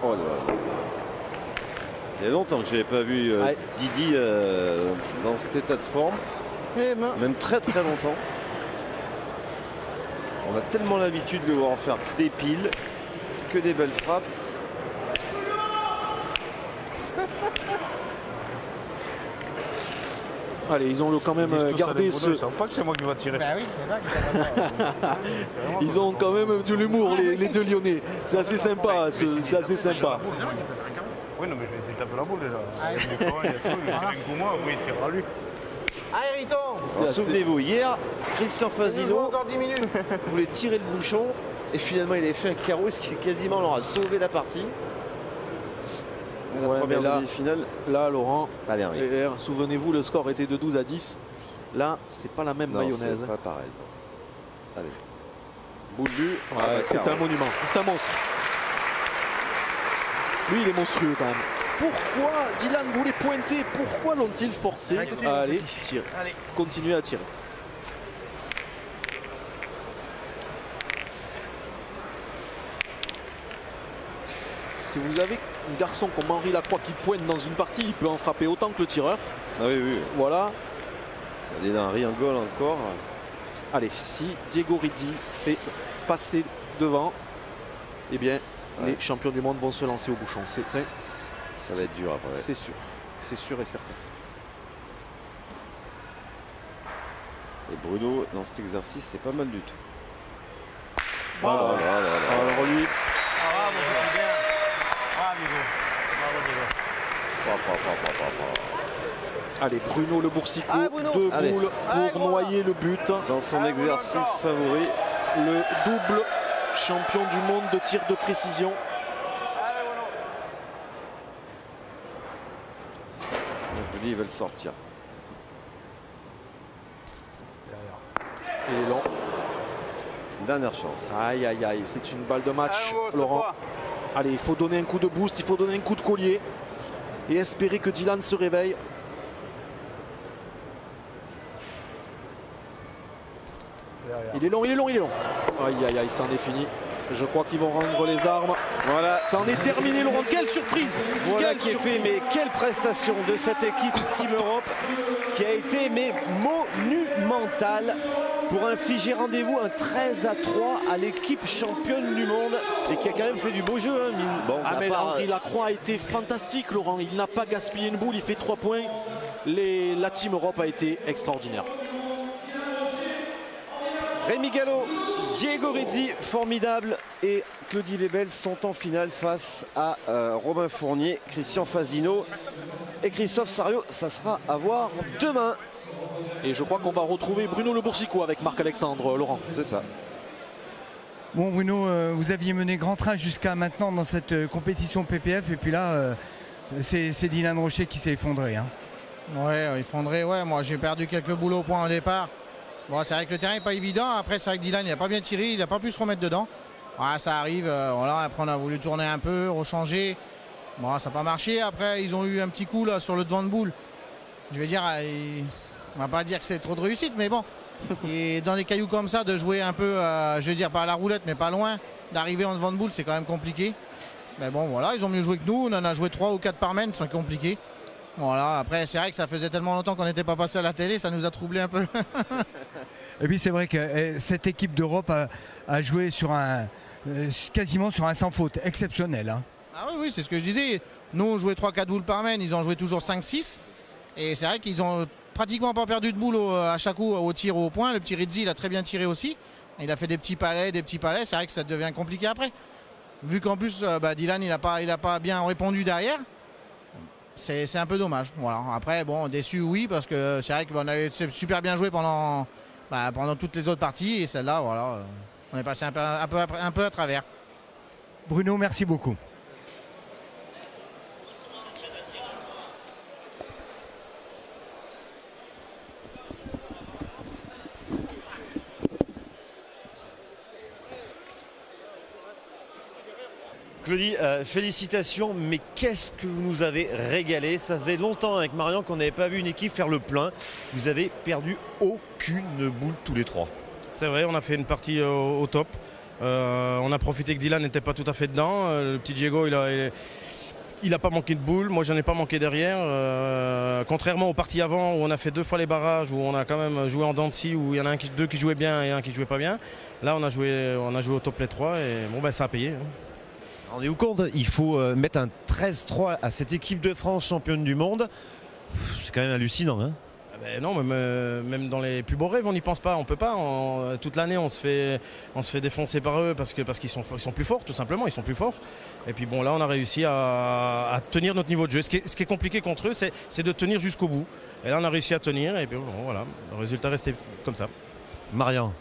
Oh là là. Il y a longtemps que je n'avais pas vu Didi dans cet état de forme. Même très très longtemps. On a tellement l'habitude de le voir faire que des piles, que des belles frappes. Allez, ils ont quand même gardé ce. Pas que c'est moi qui vais tirer. Ben oui, c'est ça que Ils ont quand même de l'humour, les deux Lyonnais. C'est assez sympa, c'est assez sympa. Oui, non, mais je vais essayer de taper la boule déjà. Il y a tout, il tire un coup moi, oui, il tirera lui. Allez, Riton. Souvenez-vous, hier, Christian Fazino encore 10 minutes. voulait tirer le bouchon et finalement il avait fait un carreau, ce qui quasiment leur a sauvé la partie. La première demi-finale. Là, Laurent, allez, souvenez-vous, le score était de 12 à 10. Là, c'est pas la même mayonnaise. C'est pas pareil. Allez. Boule but. C'est un monument. C'est un monstre. Lui, il est monstrueux quand même. Pourquoi Dylan voulait pointer? Pourquoi l'ont-ils forcé? Allez, tire. Continuez à tirer. Parce que vous avez un garçon comme Henri Lacroix qui pointe dans une partie, il peut en frapper autant que le tireur. Ah oui, oui. Voilà. Il y a un Riangol encore. Allez, si Diego Rizzi fait passer devant, eh bien, les champions du monde vont se lancer au bouchon. Ça va être dur après. C'est sûr et certain. Et Bruno, dans cet exercice, c'est pas mal du tout. Alors lui. Allez, Bruno Le Boursicot, deux boules pour noyer le but. Dans son exercice favori. Le double champion du monde de tir de précision. Je dis, il va le sortir. Il est long. Dernière chance. Aïe, aïe, aïe. C'est une balle de match, Laurent. Allez, il faut donner un coup de boost, il faut donner un coup de collier. Et espérer que Dylan se réveille. Il est long, il est long, il est long. Aïe, aïe, aïe, ça en est fini. Je crois qu'ils vont rendre les armes. Voilà. Ça en est terminé, Laurent. Quelle surprise! Voilà qui est fait, mais quelle prestation de cette équipe Team Europe qui a été monumentale pour infliger rendez-vous un 13-3 à l'équipe championne du monde et qui a quand même fait du beau jeu. Hein. Bon, mais Henri Lacroix a été fantastique, Laurent. Il n'a pas gaspillé une boule, il fait 3 points. La Team Europe a été extraordinaire. Rémi Gallo Diego Rizzi, formidable, et Claudie Webel sont en finale face à Romain Fournier, Christian Fasino et Christophe Sariot. Ça sera à voir demain. Et je crois qu'on va retrouver Bruno Le Boursicot avec Marc-Alexandre, Laurent. C'est ça. Bon Bruno, vous aviez mené grand train jusqu'à maintenant dans cette compétition PPF, et puis là, c'est Dylan Rocher qui s'est effondré. Hein. Ouais, effondré, ouais. Moi, j'ai perdu quelques boulots au point au départ. Bon, c'est vrai que le terrain n'est pas évident. Après, c'est vrai que Dylan, il n'a pas bien tiré, il n'a pas pu se remettre dedans. Voilà, ça arrive. Voilà. Après, on a voulu tourner un peu, rechanger. Bon, ça n'a pas marché. Après, ils ont eu un petit coup là sur le devant de boule. Je vais dire, on va pas dire que c'est trop de réussite, mais bon. Et dans les cailloux comme ça, de jouer un peu, je vais dire pas à la roulette, mais pas loin, d'arriver en devant de boule, c'est quand même compliqué. Mais bon, voilà, ils ont mieux joué que nous. On en a joué 3 ou 4 par main, c'est compliqué. Voilà, après, c'est vrai que ça faisait tellement longtemps qu'on n'était pas passé à la télé, ça nous a troublé un peu. Et puis c'est vrai que cette équipe d'Europe a joué sur quasiment sur un sans faute exceptionnel. Hein. Ah oui, c'est ce que je disais. Nous, on jouait 3-4 boules par main, ils ont joué toujours 5-6. Et c'est vrai qu'ils ont pratiquement pas perdu de boule à chaque coup au tir ou au point. Le petit Rizzi, il a très bien tiré aussi. Il a fait des petits palais. C'est vrai que ça devient compliqué après. Vu qu'en plus, Dylan, il n'a pas bien répondu derrière. C'est un peu dommage. Voilà. Après, bon, déçu, oui, parce que c'est vrai qu'on avait super bien joué pendant toutes les autres parties. Et celle-là, voilà, on est passé un peu à travers. Bruno, merci beaucoup. Claudie, félicitations, mais qu'est-ce que vous nous avez régalé. Ça fait longtemps avec Marion qu'on n'avait pas vu une équipe faire le plein. Vous avez perdu aucune boule tous les 3. C'est vrai, on a fait une partie au top. On a profité que Dylan n'était pas tout à fait dedans. Le petit Diego, il n'a pas manqué de boule. Moi, j'en ai pas manqué derrière. Contrairement aux parties avant, où on a fait 2 fois les barrages, où on a quand même joué en dents de scie, où il y en a deux qui jouaient bien et un qui jouait pas bien. Là, on a joué au top les 3 et bon, ça a payé. Rendez-vous compte, il faut mettre un 13-3 à cette équipe de France championne du monde. C'est quand même hallucinant. Hein. Non, même dans les plus beaux rêves, on n'y pense pas. On peut pas. Toute l'année, on se fait défoncer par eux parce qu'ils sont plus forts, tout simplement. Ils sont plus forts. Et puis bon, là, on a réussi à tenir notre niveau de jeu. Ce qui est compliqué contre eux, c'est de tenir jusqu'au bout. Et là, on a réussi à tenir. Et puis bon, voilà, le résultat restait comme ça. Marian.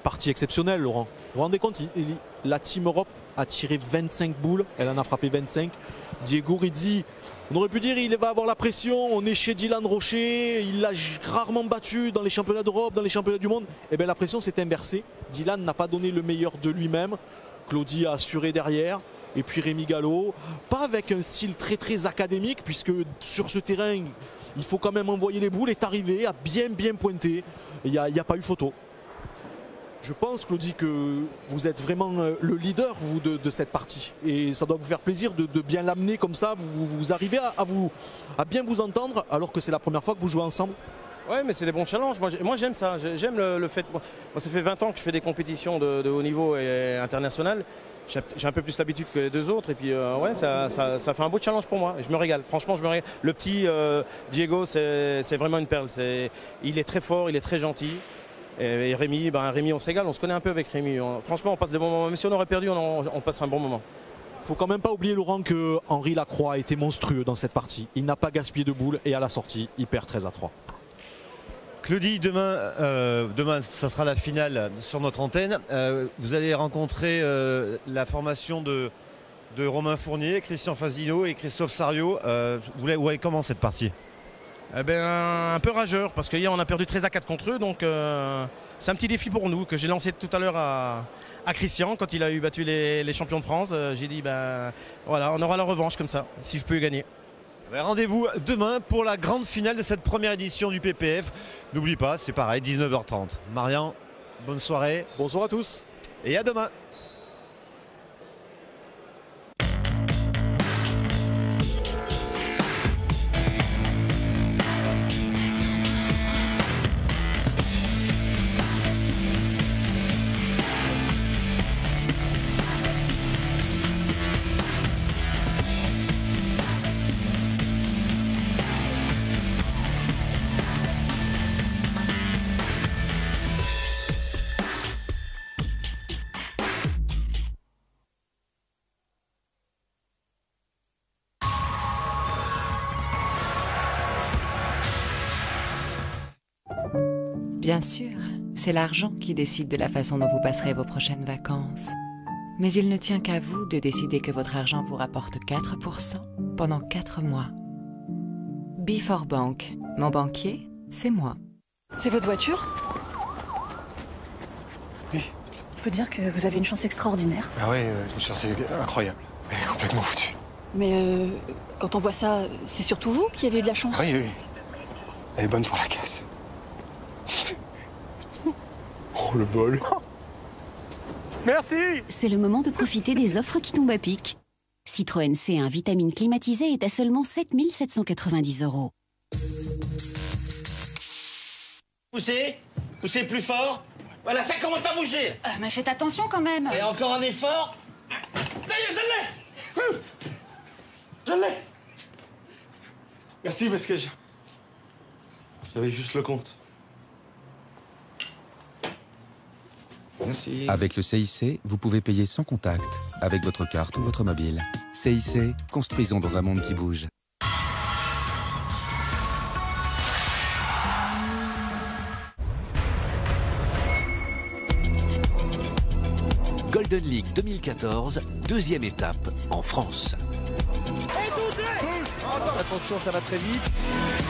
Partie exceptionnelle, Laurent. Vous vous rendez compte, la Team Europe a tiré 25 boules, elle en a frappé 25. Diego Rizzi, on aurait pu dire il va avoir la pression, on est chez Dylan Rocher, il l'a rarement battu dans les championnats d'Europe, dans les championnats du monde. Et bien la pression s'est inversée. Dylan n'a pas donné le meilleur de lui-même. Claudie a assuré derrière. Et puis Rémi Gallo, pas avec un style très très académique, puisque sur ce terrain, il faut quand même envoyer les boules, est arrivé, a bien pointé. Il n'y a pas eu photo. Je pense, Claudie, que vous êtes vraiment le leader, vous, de cette partie. Et ça doit vous faire plaisir de bien l'amener comme ça. Vous arrivez à bien vous entendre, alors que c'est la première fois que vous jouez ensemble. Ouais, mais c'est des bons challenges. Moi j'aime ça. J'aime le fait. Moi, ça fait 20 ans que je fais des compétitions de haut niveau et internationales. J'ai un peu plus l'habitude que les deux autres. Et puis, ouais, ça fait un beau challenge pour moi. Je me régale. Franchement, je me régale. Le petit Diego, c'est vraiment une perle. Il est très fort, il est très gentil. Et Rémi, on se régale, on se connaît un peu avec Rémi. Franchement, on passe des bons moments. Même si on aurait perdu, on passe un bon moment. Il ne faut quand même pas oublier, Laurent, que Henri Lacroix a été monstrueux dans cette partie. Il n'a pas gaspillé de boules et à la sortie, il perd 13-3. Claudie, demain, ça sera la finale sur notre antenne. Vous allez rencontrer la formation de Romain Fournier, Christian Fasino et Christophe Sariot. Vous voyez comment cette partie ? Un peu rageur, parce qu'hier on a perdu 13-4 contre eux, donc c'est un petit défi pour nous que j'ai lancé tout à l'heure à Christian quand il a eu battu les champions de France. J'ai dit voilà, on aura la revanche comme ça, si je peux gagner. Rendez-vous demain pour la grande finale de cette première édition du PPF. N'oublie pas, c'est pareil, 19h30. Marian, bonne soirée. Bonsoir à tous. Et à demain. Bien sûr, c'est l'argent qui décide de la façon dont vous passerez vos prochaines vacances. Mais il ne tient qu'à vous de décider que votre argent vous rapporte 4% pendant 4 mois. Before Bank, mon banquier, c'est moi. C'est votre voiture? Oui. On peut dire que vous avez une chance extraordinaire. Ah ouais, une chance incroyable. Elle est complètement foutue. Mais quand on voit ça, c'est surtout vous qui avez eu de la chance. Oui, oui. Elle est bonne pour la caisse. Oh, le bol. Merci. C'est le moment de profiter des offres qui tombent à pic. Citroën C1 vitamine climatisée est à seulement 7 790 €. Poussez, poussez plus fort. Voilà, ça commence à bouger. Mais faites attention quand même. Et encore un effort. Ça y est, je l'ai. Je l'ai. Merci parce que j'avais juste le compte. Merci. Avec le CIC, vous pouvez payer sans contact, avec votre carte ou votre mobile. CIC, construisons dans un monde qui bouge. Golden League 2014, deuxième étape en France. Attention, ça va très vite,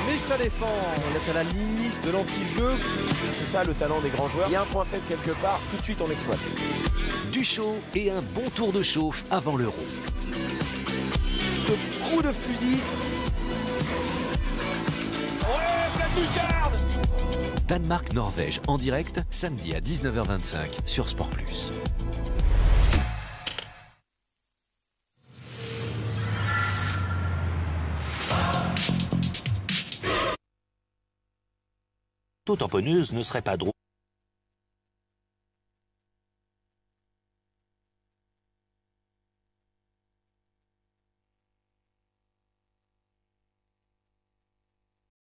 mais ça défend. On est à la limite de l'anti-jeu. C'est ça le talent des grands joueurs. Il y a un point faible quelque part, tout de suite on exploite. Du chaud et un bon tour de chauffe avant l'Euro. Ce coup de fusil. Ouais, pleine lucarne. Danemark-Norvège en direct, samedi à 19h25 sur Sport+. Tamponneuse ne serait pas drôle.